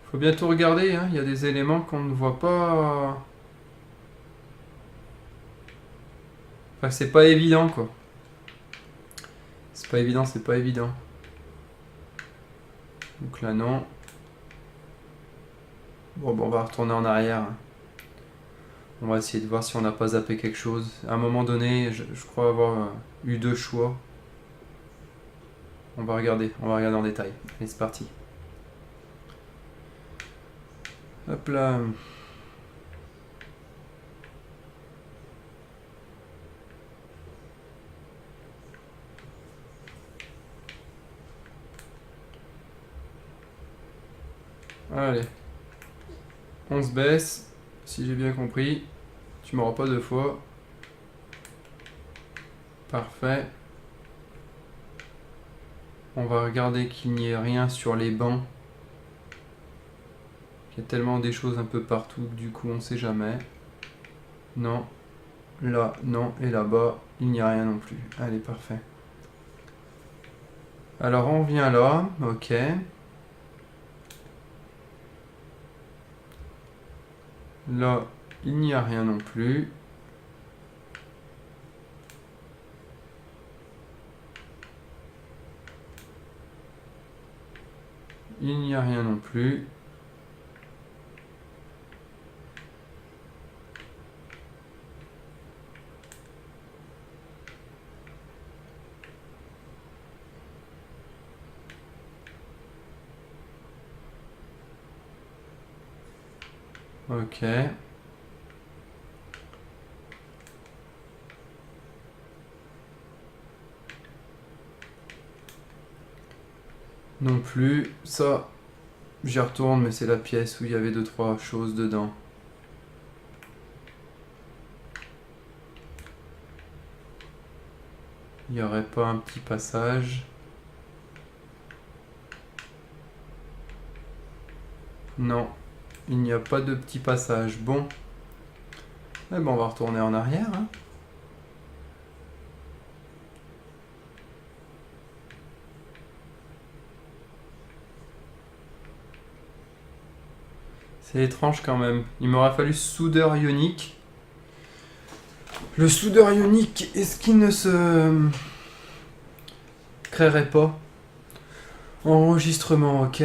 Faut bien tout regarder, hein. Il y a des éléments qu'on ne voit pas. Enfin, c'est pas évident, quoi. C'est pas évident, c'est pas évident. Donc là, non. Bon, on va retourner en arrière. Hein. On va essayer de voir si on n'a pas zappé quelque chose. À un moment donné, je crois avoir eu 2 choix. On va regarder en détail. Allez, c'est parti. Hop là. Allez. On se baisse. Si j'ai bien compris. Tu m'auras pas 2 fois. Parfait. On va regarder qu'il n'y ait rien sur les bancs. Il y a tellement des choses un peu partout que du coup on sait jamais. Non. Là, non. Et là-bas, il n'y a rien non plus. Allez, parfait. Alors on vient là. Ok. Là, il n'y a rien non plus. Il n'y a rien non plus. Ok. Non plus. Ça, j'y retourne, mais c'est la pièce où il y avait 2-3 choses dedans. Il n'y aurait pas un petit passage. Non, il n'y a pas de petit passage. Bon. Eh ben, on va retourner en arrière. Hein. C'est étrange quand même. Il m'aurait fallu soudeur ionique. Le soudeur ionique, est-ce qu'il ne se créerait pas? Enregistrement, ok.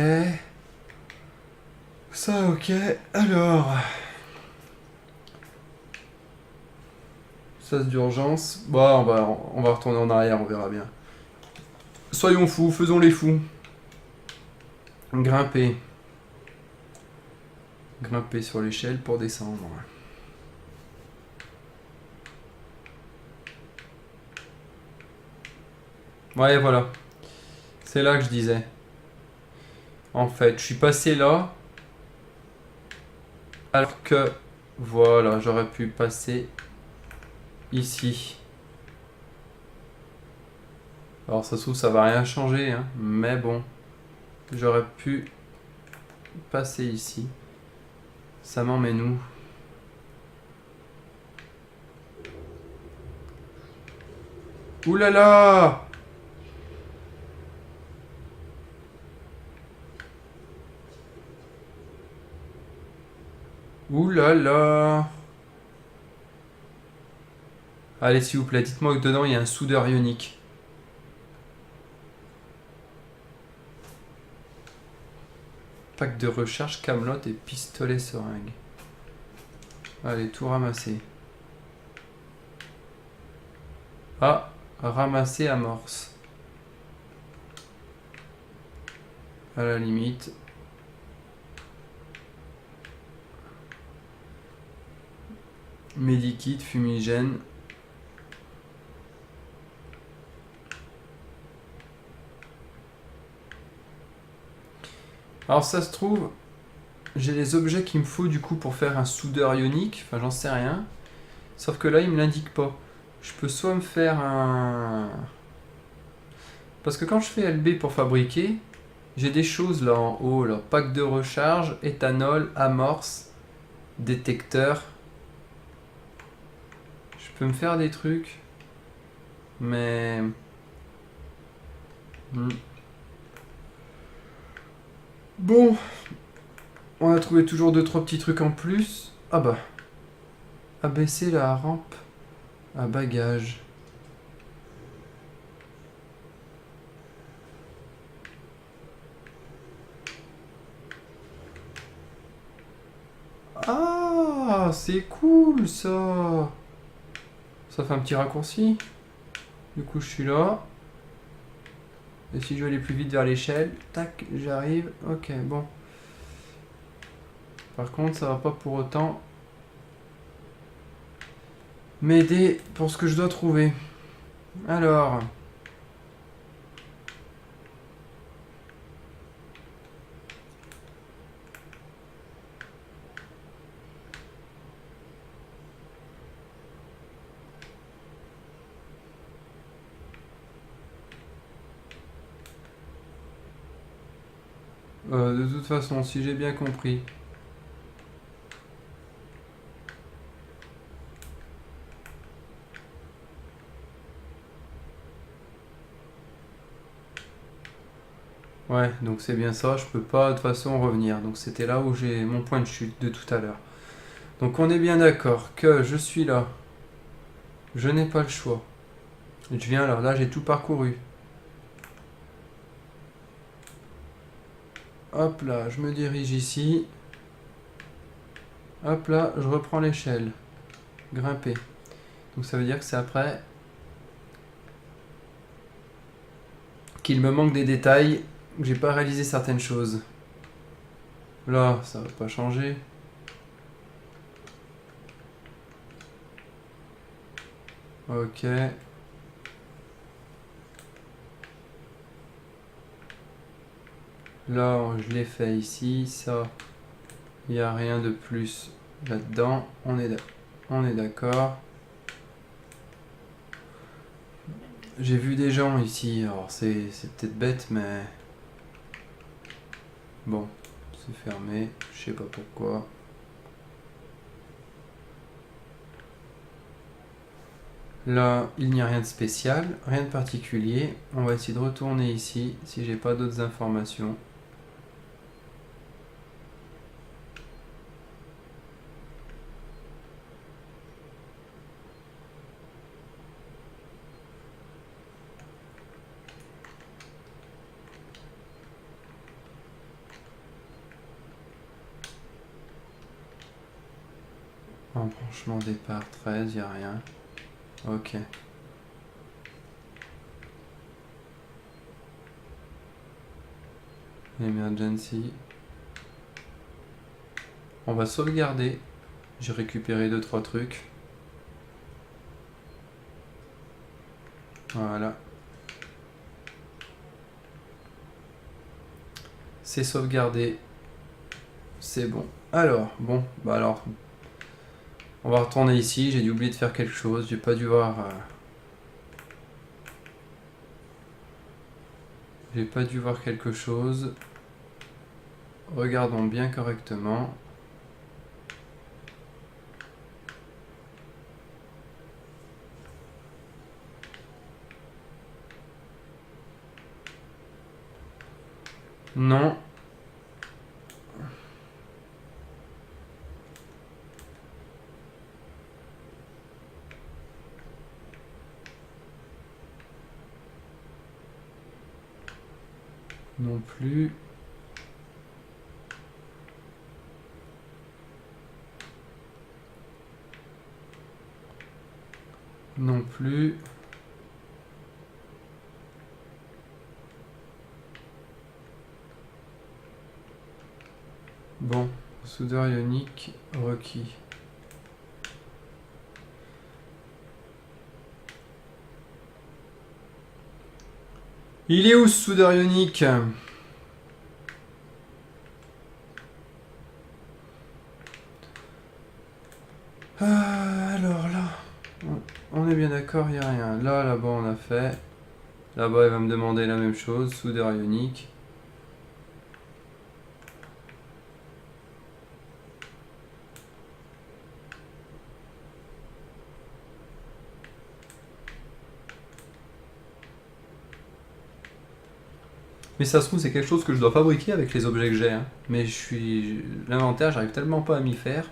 Ça, ok. Alors. Sas d'urgence. Bon, on va retourner en arrière, on verra bien. Soyons fous, faisons les fous. Grimper. Grimper sur l'échelle pour descendre. Ouais, voilà. C'est là que je disais. En fait, je suis passé là. Alors que, voilà, j'aurais pu passer ici. Alors ça se trouve, ça va rien changer, hein, mais bon. J'aurais pu passer ici. Ça m'emmène où? Ouh là là! Ouh là là! Allez, s'il vous plaît, dites-moi que dedans il y a un soudeur ionique. Pack de recharge, camelote et pistolet seringue. Allez, tout ramasser. Ah, ramasser amorce. À la limite. Medikit, fumigène. Alors ça se trouve, j'ai les objets qu'il me faut du coup pour faire un soudeur ionique, enfin j'en sais rien. Sauf que là il me l'indique pas. Je peux soit me faire un... Parce que quand je fais LB pour fabriquer, j'ai des choses là en haut, là. Pack de recharge, éthanol, amorce, détecteur. Je peux me faire des trucs, mais... Bon, on a trouvé toujours 2-3 petits trucs en plus. Ah bah, abaisser la rampe à bagages. Ah, Ah, c'est cool ça. Ça fait un petit raccourci. Du coup, je suis là. Et si je veux aller plus vite vers l'échelle, tac, j'arrive. Ok, bon. Par contre, ça va pas pour autant m'aider pour ce que je dois trouver. Alors. De toute façon, si j'ai bien compris. Ouais, donc c'est bien ça, je peux pas de toute façon revenir. Donc c'était là où j'ai mon point de chute de tout à l'heure. Donc on est bien d'accord que je suis là. Je n'ai pas le choix. Je viens là j'ai tout parcouru. Hop là, je me dirige ici. Hop là, je reprends l'échelle. Grimper. Donc ça veut dire que c'est après qu'il me manque des détails, que j'ai pas réalisé certaines choses. Là, ça va pas changer. Ok. Là, je l'ai fait ici. Ça, il n'y a rien de plus là-dedans. On est d'accord. J'ai vu des gens ici. Alors, c'est peut-être bête, mais... Bon, c'est fermé. Je sais pas pourquoi. Là, il n'y a rien de spécial, rien de particulier. On va essayer de retourner ici, si j'ai pas d'autres informations. Embranchement départ 13, il n'y a rien. Ok. Emergency. On va sauvegarder. J'ai récupéré 2-3 trucs. Voilà. C'est sauvegardé. C'est bon. Alors, bon, bah alors... On va retourner ici, j'ai dû oublier de faire quelque chose, j'ai pas dû voir... J'ai pas dû voir quelque chose. Regardons bien correctement. Non. Non plus. Non plus. Bon, soudeur ionique requis. Il est où ce soudeur ionique ? Alors là, on est bien d'accord, il n'y a rien. Là-bas on a fait. Là-bas il va me demander la même chose, soudeur ionique. Mais ça se trouve, c'est quelque chose que je dois fabriquer avec les objets que j'ai. Hein. Mais l'inventaire, j'arrive tellement pas à m'y faire.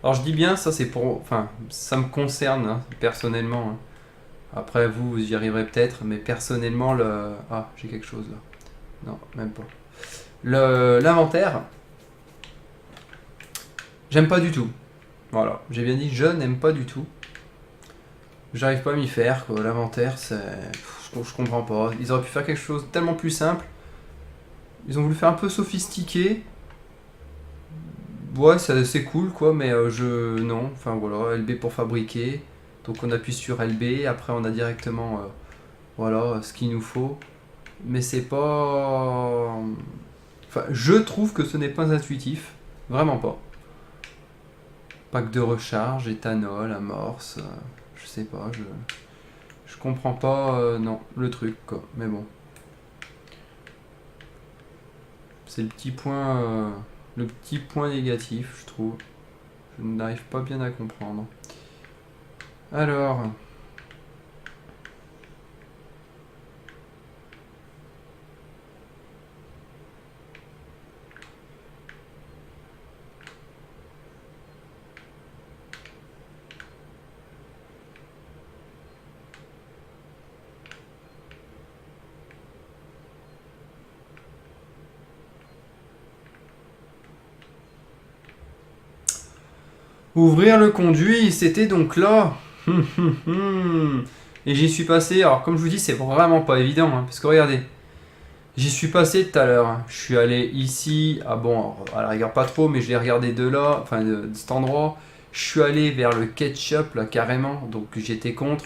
Alors je dis bien, ça c'est pour... Enfin, ça me concerne, hein, personnellement. Hein. Après, vous y arriverez peut-être, mais personnellement, le... Ah, j'ai quelque chose là. Non, même pas. L'inventaire, J'aime pas du tout. Voilà, j'ai bien dit, je n'aime pas du tout. J'arrive pas à m'y faire, quoi. L'inventaire, je comprends pas. Ils auraient pu faire quelque chose de tellement plus simple. Ils ont voulu faire un peu sophistiqué. Ouais, c'est cool, quoi, mais non. Enfin, voilà, LB pour fabriquer. Donc on appuie sur LB, après on a directement, voilà, ce qu'il nous faut. Mais c'est pas... Enfin, je trouve que ce n'est pas intuitif. Vraiment pas. Pack de recharge, éthanol, amorce, je sais pas, je comprends pas, non, le truc, quoi. Mais bon. C'est le petit point négatif, je trouve. Je n'arrive pas bien à comprendre. Alors... Ouvrir le conduit, c'était donc là. Et j'y suis passé, alors comme je vous dis, c'est vraiment pas évident, hein, parce que regardez, j'y suis passé tout à l'heure. Hein. Je suis allé ici, ah bon, à la rigueur pas trop, mais je l'ai regardé de là, enfin de cet endroit. Je suis allé vers le ketchup, là, carrément, donc j'étais contre.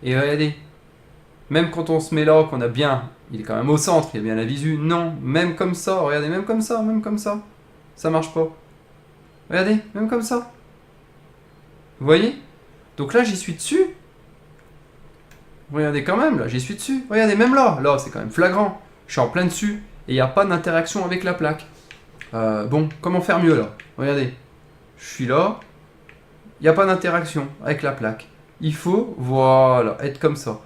Et regardez, même quand on se met là, qu'on a bien, il est quand même au centre, il y a bien la visu, non, même comme ça, regardez, même comme ça, ça marche pas. Regardez, même comme ça. Vous voyez? Donc là, j'y suis dessus. Regardez quand même, là, j'y suis dessus. Regardez, même là, c'est quand même flagrant. Je suis en plein dessus et il n'y a pas d'interaction avec la plaque. Bon, comment faire mieux là? Regardez, je suis là, il n'y a pas d'interaction avec la plaque. Il faut, voilà, être comme ça.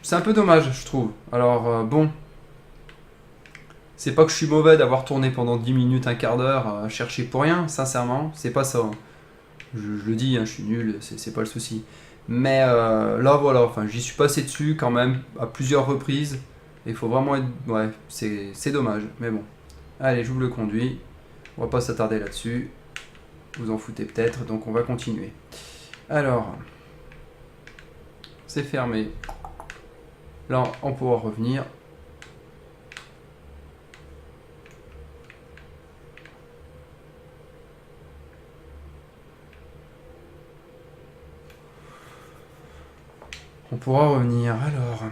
C'est un peu dommage, je trouve. Alors, bon, c'est pas que je suis mauvais d'avoir tourné pendant 10 minutes, un quart d'heure à chercher pour rien, sincèrement, c'est pas ça. Je le dis, hein, je suis nul, c'est pas le souci. Mais là, voilà, enfin, j'y suis passé dessus quand même à plusieurs reprises. Et il faut vraiment être. Ouais, c'est dommage, mais bon. Allez, j'ouvre le conduit. On va pas s'attarder là-dessus. Vous en foutez peut-être, donc on va continuer. Alors, c'est fermé. Là, on pourra revenir. On pourra revenir, alors.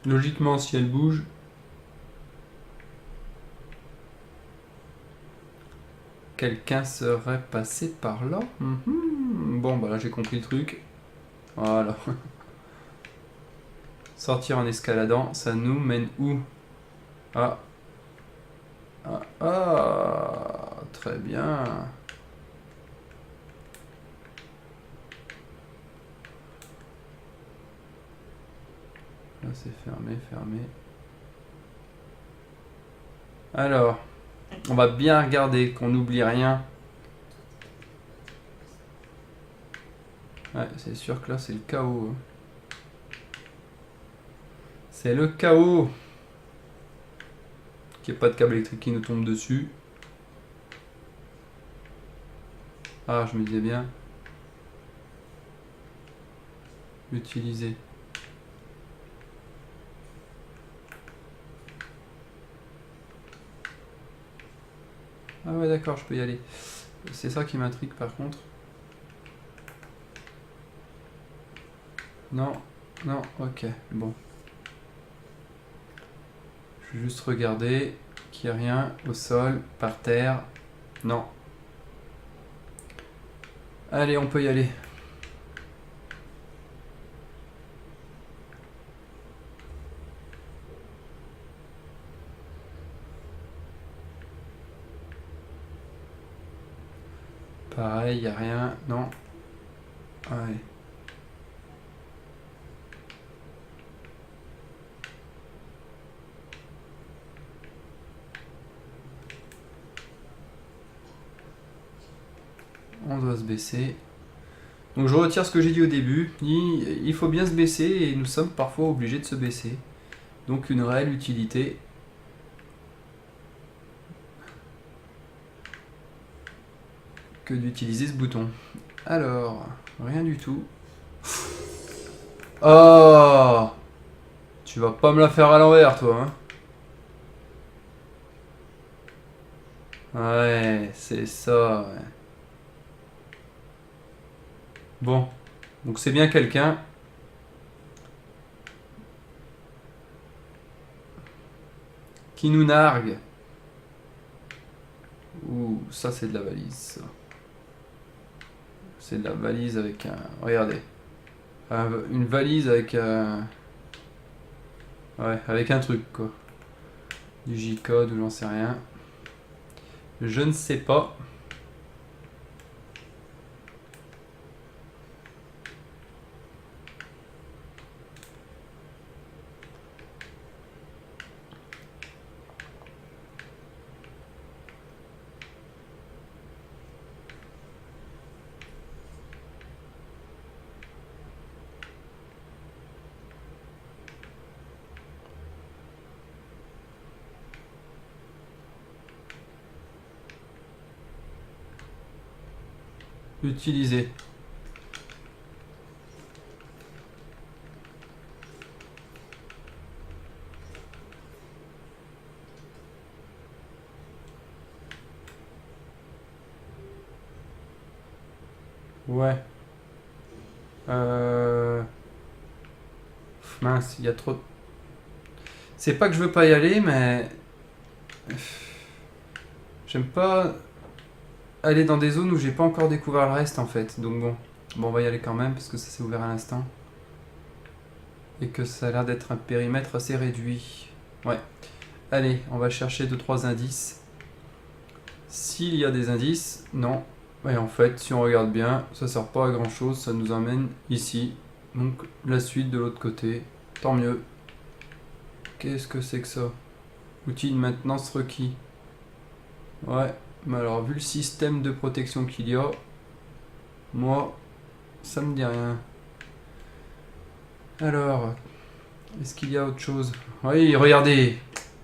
Logiquement, si elle bouge... Quelqu'un serait passé par là. Bon, bah là, j'ai compris le truc. Voilà. Sortir en escaladant, ça nous mène où? Ah. Très bien. Là, c'est fermé. Alors, on va bien regarder qu'on n'oublie rien. Ouais, c'est sûr que là, c'est le chaos. C'est le chaos. Qu'il n'y ait pas de câble électrique qui nous tombe dessus. Ah, je me disais bien. Utiliser. Ah ouais, d'accord, je peux y aller. C'est ça qui m'intrigue par contre. Non, ok, bon. Je vais juste regarder qu'il n'y a rien au sol, par terre. Non. Allez, on peut y aller. Pareil, il n'y a rien. Non. Ouais. On doit se baisser. Donc je retire ce que j'ai dit au début. Il faut bien se baisser et nous sommes parfois obligés de se baisser. Donc une réelle utilité. Que d'utiliser ce bouton. Alors, rien du tout. Oh! Tu vas pas me la faire à l'envers, toi, hein? Ouais, c'est ça, ouais. Bon. Donc c'est bien quelqu'un. Qui nous nargue. Ouh, ça c'est de la valise, ça. C'est de la valise avec un... Regardez. Une valise avec un... Ouais, avec un truc, quoi. Du J-code ou j'en sais rien. Je ne sais pas. Utiliser. Ouais. Mince, il y a trop... C'est pas que je veux pas y aller, mais... J'aime pas aller dans des zones où j'ai pas encore découvert le reste, en fait. Donc bon. Bon, on va y aller quand même, parce que ça s'est ouvert à l'instant. Et que ça a l'air d'être un périmètre assez réduit. Ouais. Allez, on va chercher 2-3 indices. S'il y a des indices, non. Et en fait, si on regarde bien, ça sert pas à grand chose, ça nous emmène ici. Donc la suite de l'autre côté, tant mieux. Qu'est-ce que c'est que ça? Outil de maintenance requis. Ouais, mais alors vu le système de protection qu'il y a, moi, ça me dit rien. Alors, est-ce qu'il y a autre chose? Oui, regardez,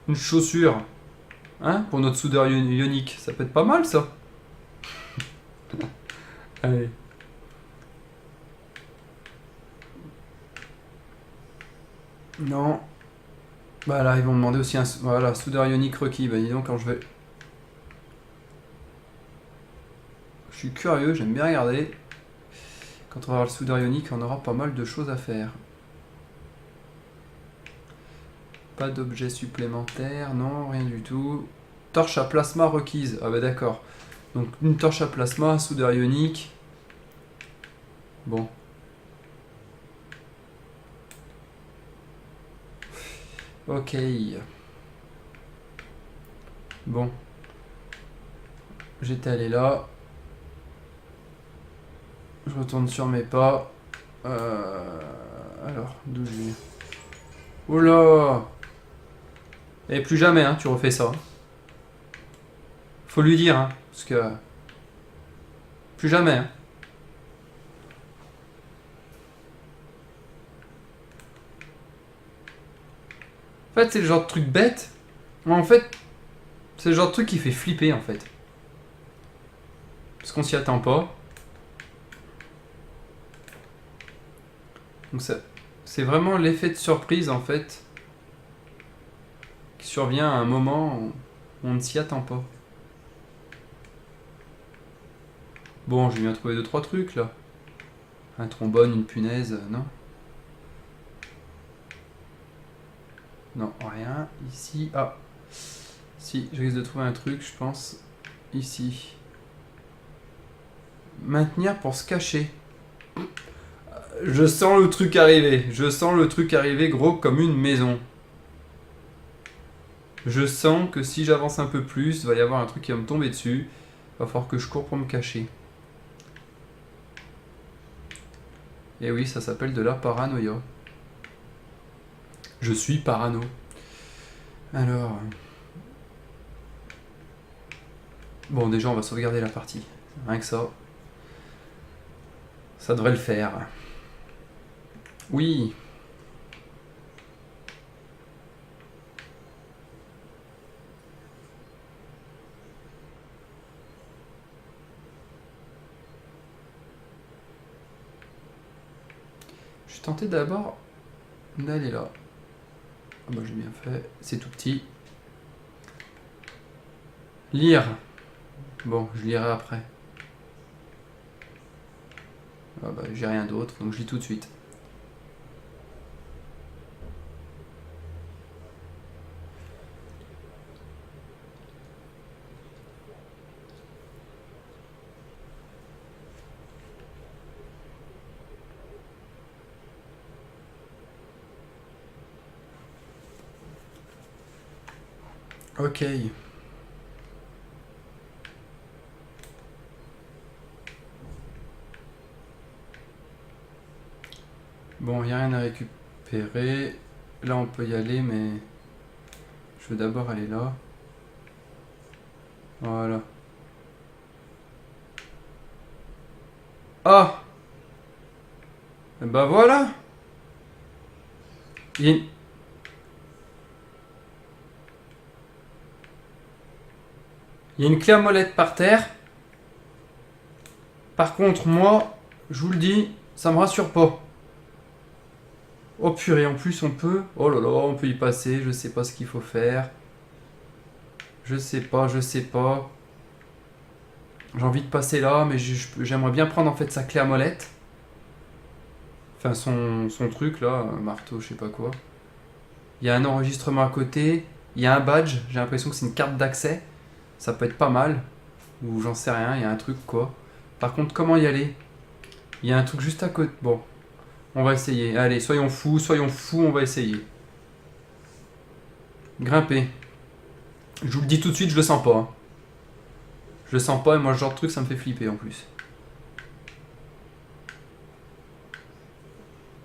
une chaussure. Hein, pour notre soudeur ionique, ça peut être pas mal ça. Allez. Non. Bah là, ils vont me demander aussi un voilà, soudeur ionique requis. Bah dis donc, quand je vais... Je suis curieux, j'aime bien regarder. Quand on va avoir le soudeur ionique, on aura pas mal de choses à faire. Pas d'objet supplémentaire, non, rien du tout. Torche à plasma requise. Ah bah d'accord. Donc une torche à plasma, soudeur ionique. Bon. Ok. Bon. J'étais allé là. Je retourne sur mes pas. Alors, d'où je viens? Oula! Et plus jamais, hein, tu refais ça. Faut lui dire, hein, parce que... Plus jamais, hein. En fait, c'est le genre de truc bête. En fait, c'est le genre de truc qui fait flipper, en fait. Parce qu'on s'y attend pas. Donc ça, c'est vraiment l'effet de surprise, en fait, qui survient à un moment où on ne s'y attend pas. Bon, j'ai bien trouvé 2-3 trucs, là. Un trombone, une punaise, non? Non, rien. Ici, ah. Si, je risque de trouver un truc, je pense. Ici. Maintenir pour se cacher. Je sens le truc arriver. Je sens le truc arriver gros comme une maison. Je sens que si j'avance un peu plus, il va y avoir un truc qui va me tomber dessus. Il va falloir que je cours pour me cacher. Et oui, ça s'appelle de la paranoïa. Je suis parano. Alors... Bon, déjà, on va sauvegarder la partie. Rien que ça. Ça devrait le faire. Oui. Je suis tenté d'abord d'aller là. Ah bah j'ai bien fait. C'est tout petit. Lire. Bon, je lirai après. Ah bah j'ai rien d'autre, donc je lis tout de suite. Ok. Bon, il n'y a rien à récupérer. Là, on peut y aller, mais je veux d'abord aller là. Voilà. Ah! Et bah voilà! Il y a une... il y a une clé à molette par terre. Par contre, moi, je vous le dis, ça me rassure pas. Oh purée, en plus on peut... Oh là là, on peut y passer, je sais pas ce qu'il faut faire. Je sais pas. J'ai envie de passer là, mais j'aimerais bien prendre en fait sa clé à molette. Enfin son truc là, un marteau, je sais pas quoi. Il y a un enregistrement à côté, il y a un badge, j'ai l'impression que c'est une carte d'accès. Ça peut être pas mal. Ou j'en sais rien, il y a un truc quoi. Par contre, comment y aller? Il y a un truc juste à côté. Bon, on va essayer. Allez, soyons fous, on va essayer. Grimper. Je vous le dis tout de suite, je le sens pas. Hein. Je le sens pas et moi, ce genre de truc, ça me fait flipper en plus.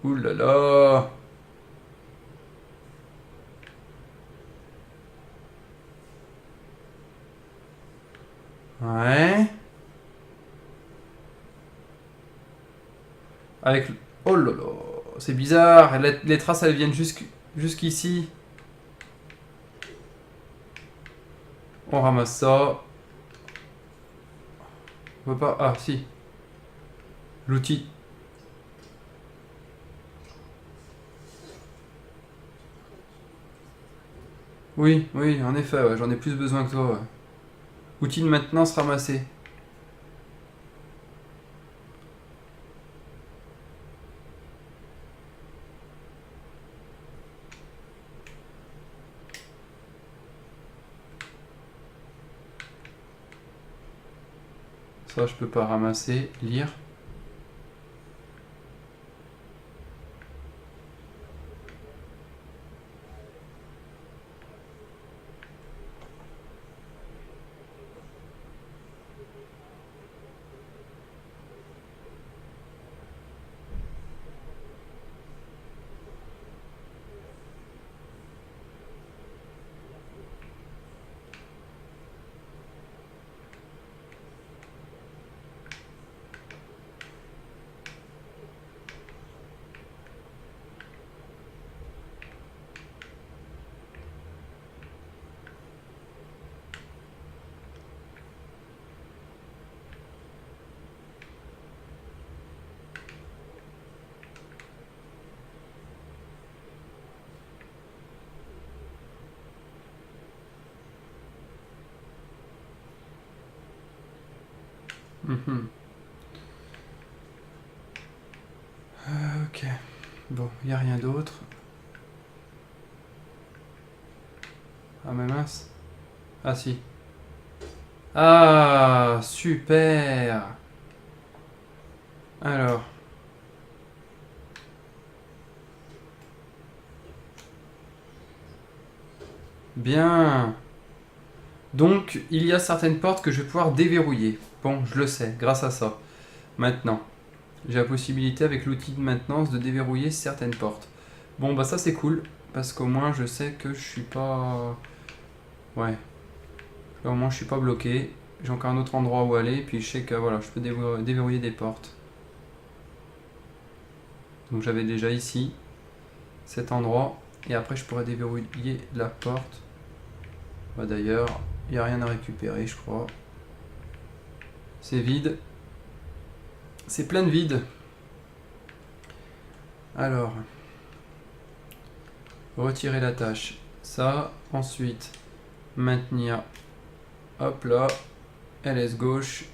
Ouh là là. Ouais. Avec... Oh là là. C'est bizarre. Les traces, elles viennent jusqu'ici. On ramasse ça. On peut pas... Ah, si. L'outil. Oui, en effet, ouais, j'en ai plus besoin que toi. Ouais. Outil de maintenance ramassé. Ça, je peux pas ramasser. Lire. Mhm. Ok. Bon, il n'y a rien d'autre. Ah mais mince. Ah si. Ah, super. Alors. Bien. Donc, il y a certaines portes que je vais pouvoir déverrouiller. Bon, je le sais, grâce à ça. Maintenant, j'ai la possibilité avec l'outil de maintenance de déverrouiller certaines portes. Bon, bah ça c'est cool, parce qu'au moins je sais que je suis pas... Ouais. Là, au moins je suis pas bloqué. J'ai encore un autre endroit où aller, puis je sais que voilà, je peux déverrouiller des portes. Donc j'avais déjà ici cet endroit. Et après je pourrais déverrouiller la porte. Bah, d'ailleurs, il n'y a rien à récupérer, je crois. C'est vide. C'est plein de vide. Alors, retirer la tâche. Ça, ensuite, maintenir. Hop là. LS gauche.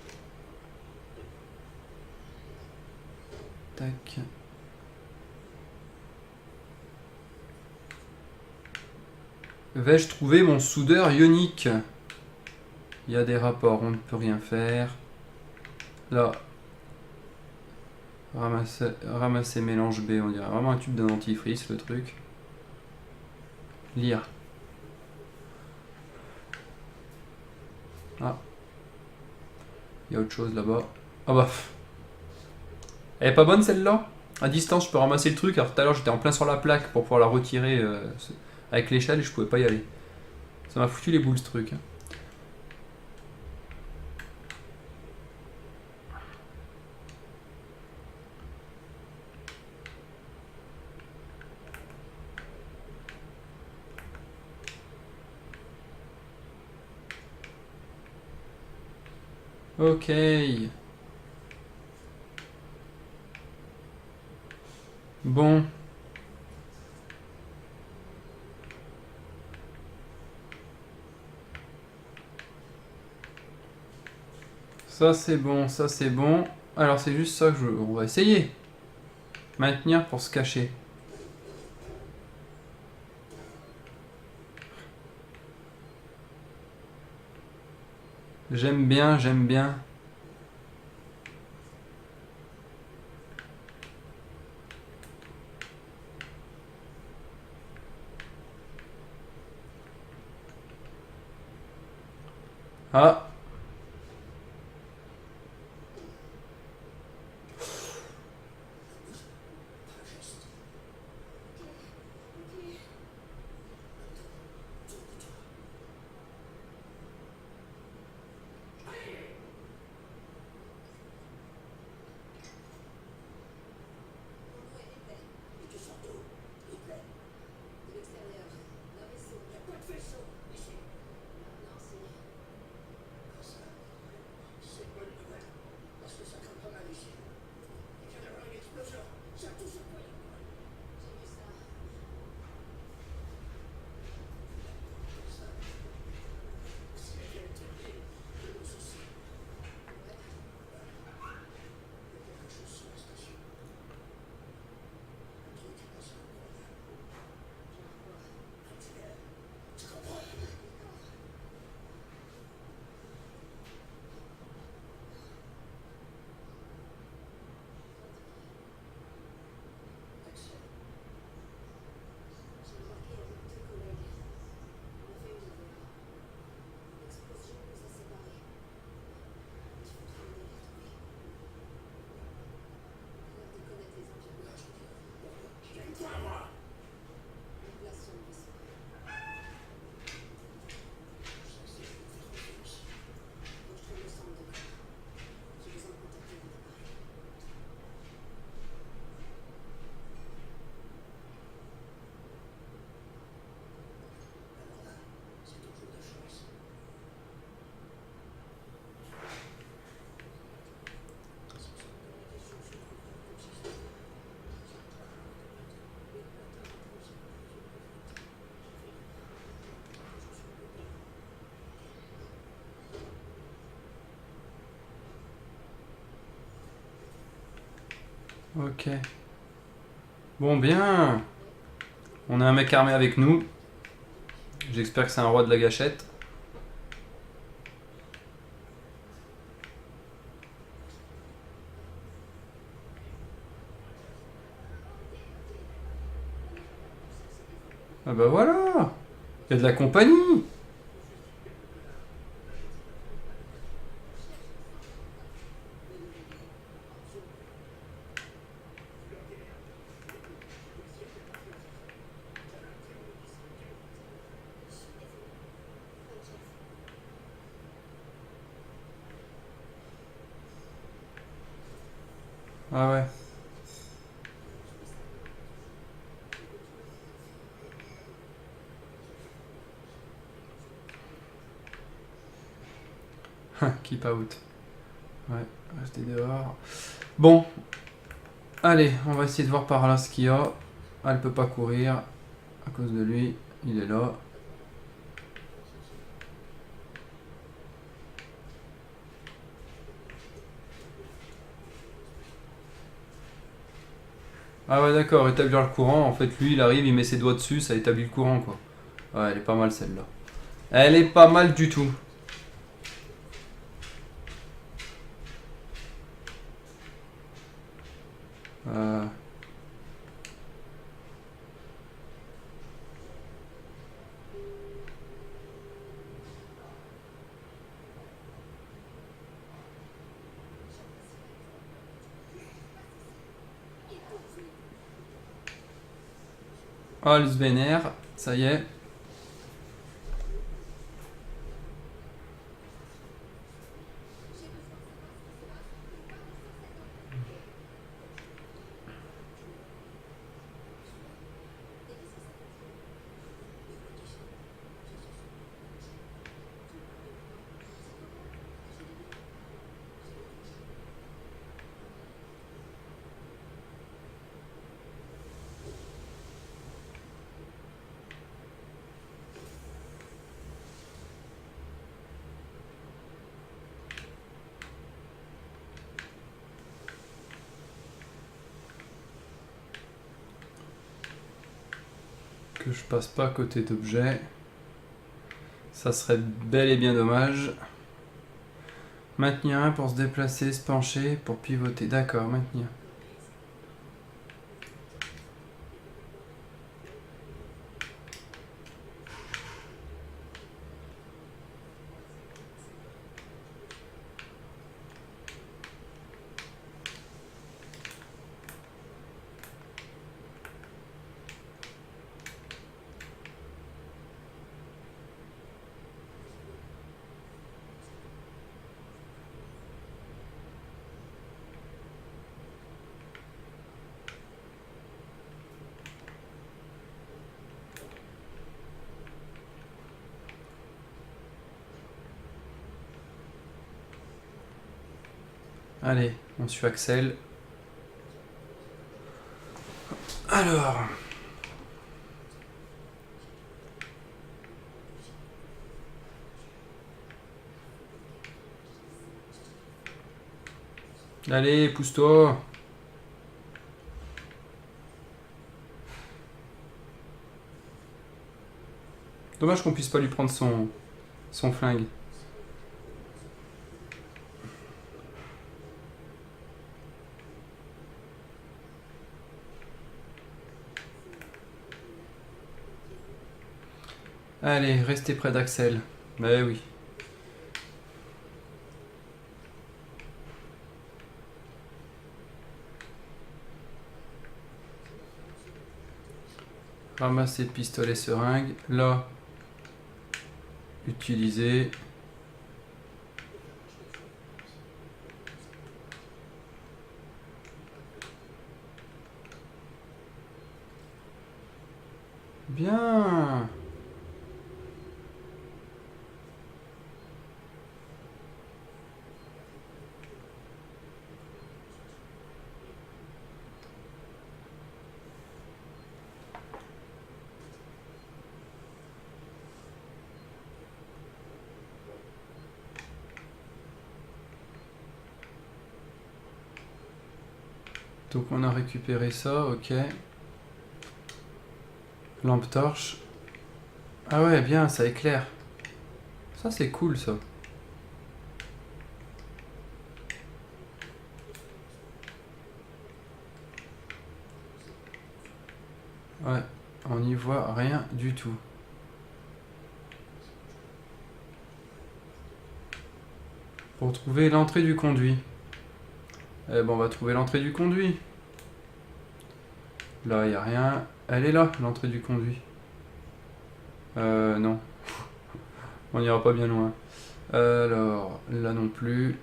Tac. Vais-je trouver mon soudeur ionique? Il y a des rapports, on ne peut rien faire. Là, ramasser mélange B, on dirait vraiment un tube de dentifrice le truc. Lire. Ah. Il y a autre chose là-bas. Ah bah. Elle est pas bonne celle-là? À distance, je peux ramasser le truc. Alors tout à l'heure, j'étais en plein sur la plaque pour pouvoir la retirer avec l'échelle et je pouvais pas y aller. Ça m'a foutu les boules ce truc. Ok. Bon. Ça c'est bon, ça c'est bon. Alors c'est juste ça que on va essayer. Maintenir pour se cacher. J'aime bien, j'aime bien. Ah. De l'extérieur, d'un vaisseau. Il n'y a pas de vaisseau ici. Non, c'est une bonne nouvelle. Parce que ça craint pas mal ici. Il vient d'avoir une explosion. Ça a tout secoué. J'ai vu ça. Si elle vient de terminer, nous aussi. Il y a quelque chose sur la station. Un truc assez incroyable. Un tunnel. Tu comprends? Axel. J'ai embarqué avec 2 collègues. On a fait une erreur. L'explosion nous a séparés. Il faut trouver des retrouver. On a l'air de connaître les environs. Tiens-toi à moi. Une place sur le vaisseau. C'est une confiance. Faut que je trouve le centre de corps. J'ai besoin de contacter un appareil. Alors là, c'est ton jour de chance. Ok. Bon, bien. On a un mec armé avec nous. J'espère que c'est un roi de la gâchette. Ah bah voilà. Il y a de la compagnie. Ah ouais. Keep out. Ouais, restez dehors. Bon, allez, on va essayer de voir par là ce qu'il y a. Ah, elle peut pas courir à cause de lui. Il est là. Ah ouais, d'accord, établir le courant. En fait, lui, il arrive, il met ses doigts dessus, ça établit le courant, quoi. Ouais, elle est pas mal, celle-là. Elle est pas mal du tout. Euh... Oh, elle se vénère, ça y est. Que je passe pas à côté d'objets. Ça serait bel et bien dommage. Maintenir 1 pour se déplacer, se pencher, pour pivoter. D'accord, maintenir. Allez, on suit Axel. Alors. Allez, pousse-toi. Dommage qu'on puisse pas lui prendre son flingue. Allez, restez près d'Axel. Mais oui. Ramasser pistolet seringue. Là, utiliser. Bien. Donc on a récupéré ça, ok. Lampe torche. Ah ouais, bien, ça éclaire. Ça c'est cool ça. Ouais, on n'y voit rien du tout. Pour trouver l'entrée du conduit. Eh ben on va trouver l'entrée du conduit. Là, il n'y a rien. Elle est là, l'entrée du conduit. Non. On n'ira pas bien loin. Alors, là non plus.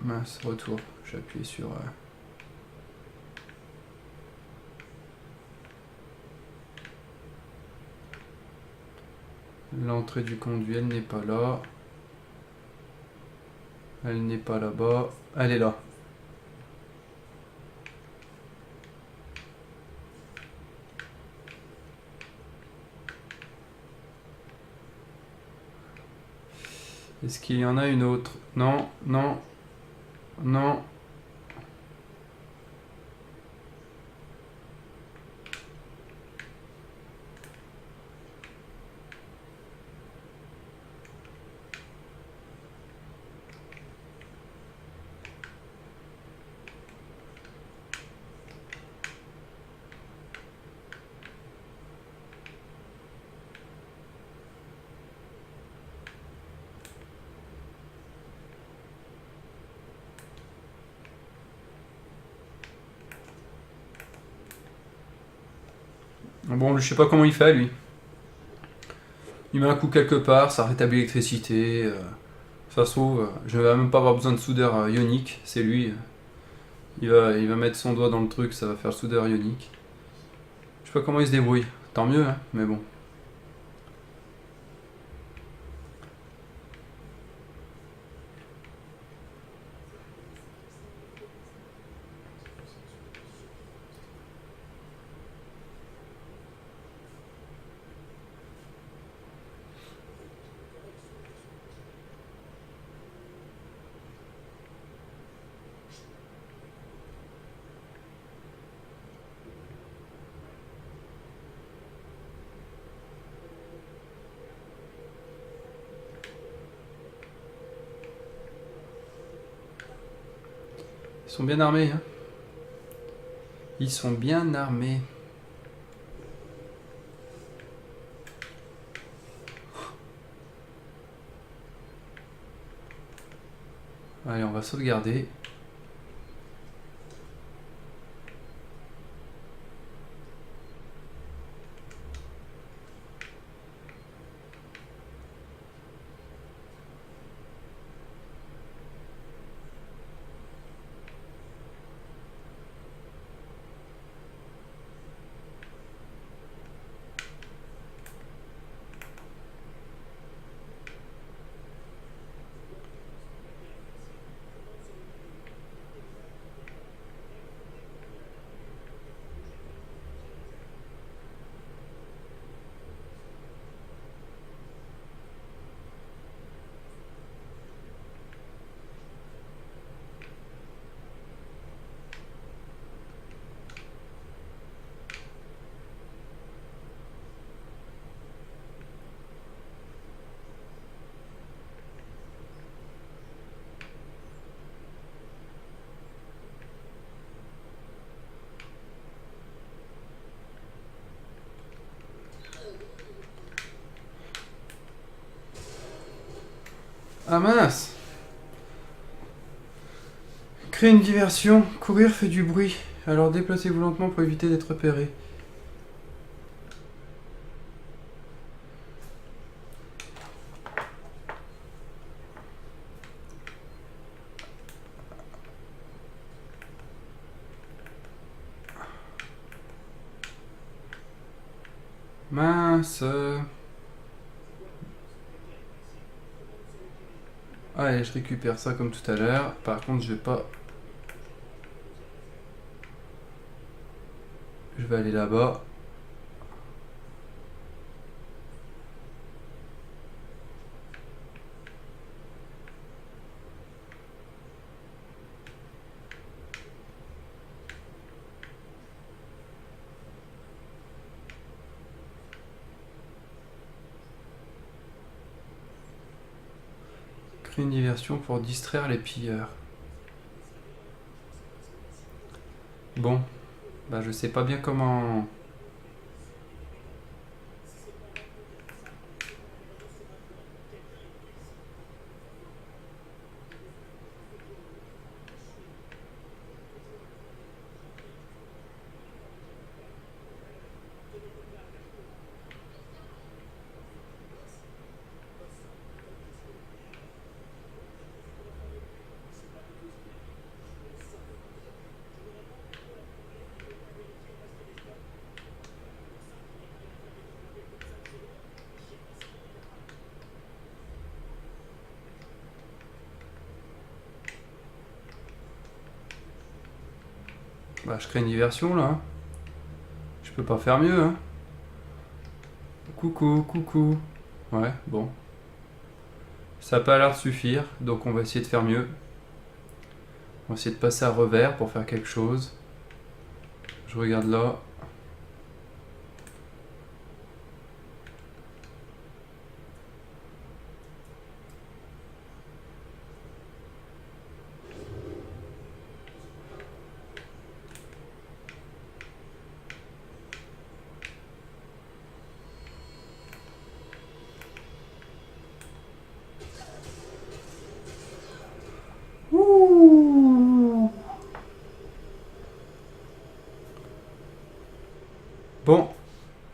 Mince, retour. J'ai appuyé sur... L'entrée du conduit, elle n'est pas là. Elle n'est pas là-bas. Elle est là. Est-ce qu'il y en a une autre? Non, non, non. Bon, je sais pas comment il fait, lui. Il met un coup quelque part, ça rétablit l'électricité. Ça se trouve, je vais même pas avoir besoin de soudeur ionique. C'est lui. Il va mettre son doigt dans le truc, ça va faire le soudeur ionique. Je sais pas comment il se débrouille. Tant mieux, hein, mais bon. Ils sont bien armés, hein. Ils sont bien armés. Allez, on va sauvegarder. Ah mince! Créer une diversion. Courir fait du bruit. Alors déplacez-vous lentement pour éviter d'être repéré. Mince. Allez, je récupère ça comme tout à l'heure. Par contre, je vais pas... Je vais aller là-bas. Créer une diversion pour distraire les pilleurs. Bon. Bah, je sais pas bien comment... Bah, je crée une diversion là. Je peux pas faire mieux, hein. Coucou, coucou. Ouais, bon. Ça n'a pas l'air de suffire, donc on va essayer de faire mieux. On va essayer de passer à revers pour faire quelque chose. Je regarde là. Bon,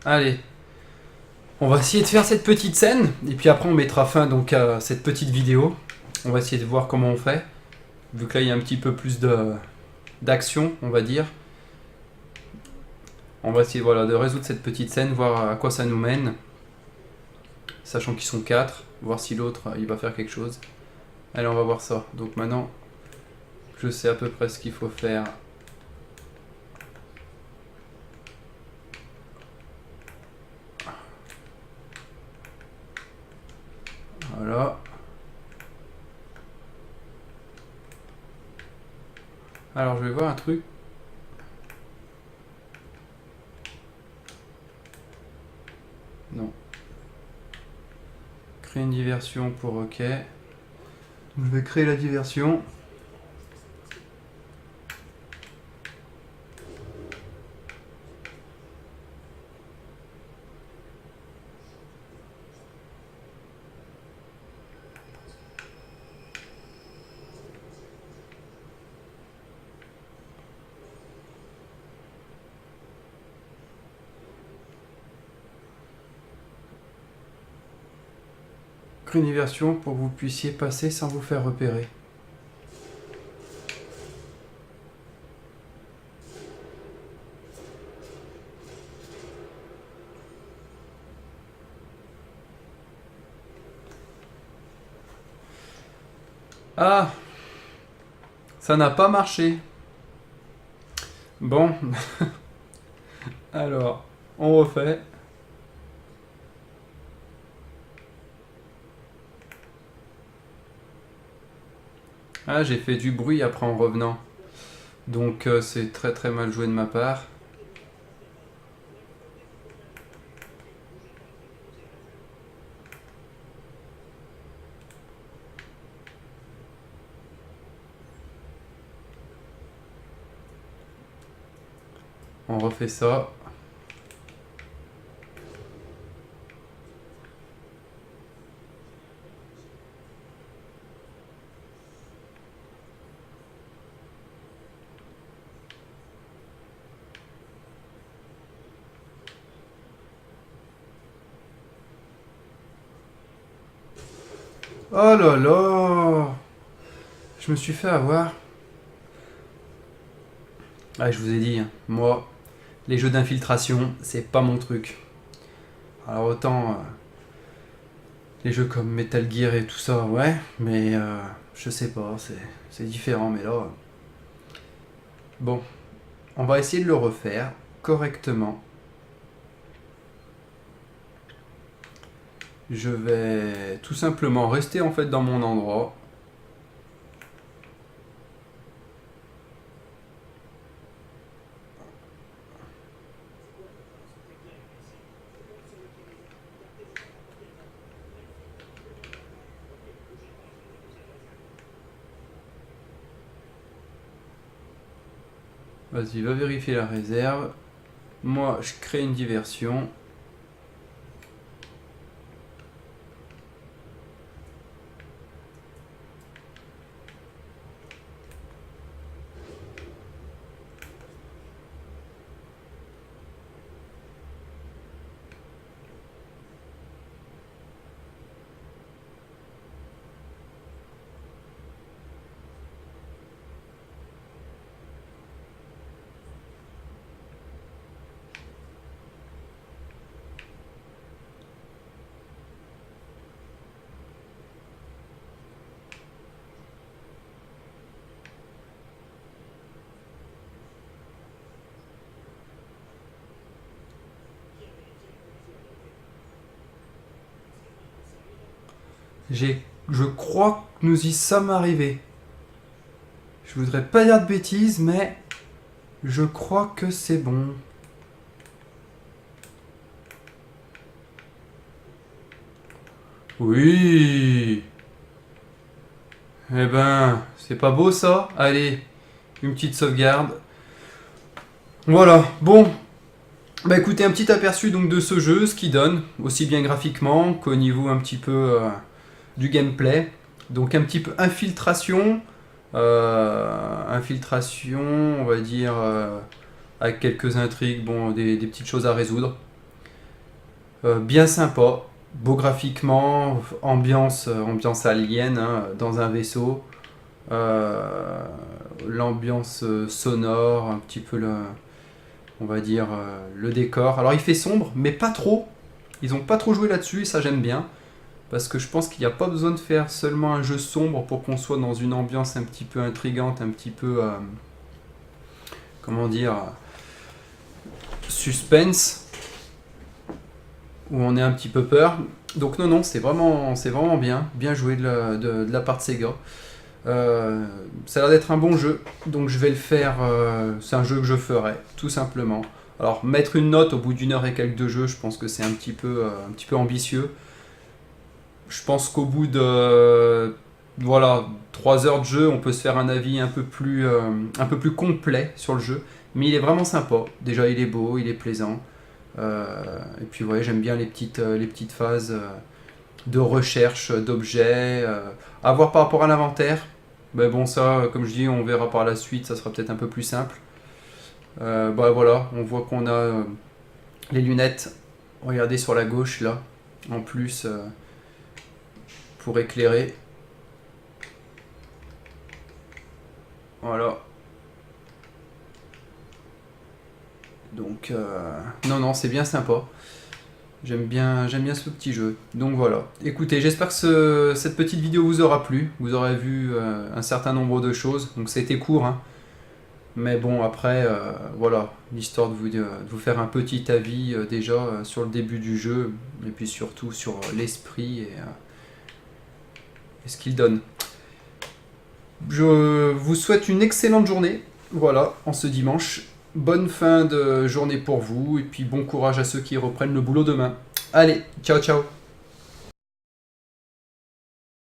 allez. On va essayer de faire cette petite scène, et puis après on mettra fin donc à cette petite vidéo. On va essayer de voir comment on fait, vu que là il y a un petit peu plus d'action, on va dire. On va essayer voilà, de résoudre cette petite scène, voir à quoi ça nous mène. Sachant qu'ils sont 4, voir si l'autre il va faire quelque chose. Allez, on va voir ça. Donc maintenant, je sais à peu près ce qu'il faut faire. Voilà. Alors je vais voir un truc. Non. Créer une diversion pour OK. Donc, je vais créer la diversion. Créer une diversion pour que vous puissiez passer sans vous faire repérer. Ah, ça n'a pas marché. Bon, alors, on refait. Ah, j'ai fait du bruit après en revenant. Donc c'est très très mal joué de ma part. On refait ça. Oh là là! Je me suis fait avoir. Ah, je vous ai dit, hein, moi, les jeux d'infiltration, c'est pas mon truc. Alors autant les jeux comme Metal Gear et tout ça, ouais, mais je sais pas, c'est différent, mais là... Bon, on va essayer de le refaire correctement. Je vais tout simplement rester en fait dans mon endroit. Vas-y, va vérifier la réserve. Moi, je crée une diversion. Je crois que nous y sommes arrivés. Je voudrais pas dire de bêtises, mais je crois que c'est bon. Oui. Eh ben, c'est pas beau ça? Allez, une petite sauvegarde. Voilà, bon. Bah écoutez, un petit aperçu donc de ce jeu, ce qu'il donne, aussi bien graphiquement qu'au niveau un petit peu du gameplay. Donc un petit peu infiltration, on va dire, avec quelques intrigues, bon, des petites choses à résoudre. Bien sympa, beau graphiquement, ambiance alien hein, dans un vaisseau. L'ambiance sonore, un petit peu on va dire le décor. Alors il fait sombre, mais pas trop. Ils ont pas trop joué là-dessus et ça j'aime bien. Parce que je pense qu'il n'y a pas besoin de faire seulement un jeu sombre pour qu'on soit dans une ambiance un petit peu intrigante, un petit peu, comment dire, suspense, où on est un petit peu peur. Donc non, c'est vraiment bien joué de la part de Sega. Ça a l'air d'être un bon jeu, donc je vais le faire. C'est un jeu que je ferai, tout simplement. Alors mettre une note au bout d'une heure et quelques de jeu, je pense que c'est un petit peu ambitieux. Je pense qu'au bout de 3 heures de jeu, on peut se faire un avis un peu plus complet sur le jeu. Mais il est vraiment sympa. Déjà, il est beau, il est plaisant. Et puis, ouais, j'aime bien les petites phases de recherche d'objets. À voir par rapport à l'inventaire. Mais bon, ça, comme je dis, on verra par la suite. Ça sera peut-être un peu plus simple. Voilà, on voit qu'on a les lunettes. Regardez sur la gauche, là. En plus... pour éclairer. Voilà. Donc, non, c'est bien sympa. J'aime bien ce petit jeu. Donc voilà. Écoutez, j'espère que cette petite vidéo vous aura plu. Vous aurez vu un certain nombre de choses. Donc c'était court, hein. Mais bon, après, voilà, l'histoire de vous faire un petit avis déjà sur le début du jeu. Et puis surtout sur l'esprit et ce qu'il donne. Je vous souhaite une excellente journée, voilà, en ce dimanche. Bonne fin de journée pour vous, et puis bon courage à ceux qui reprennent le boulot demain. Allez, ciao ciao.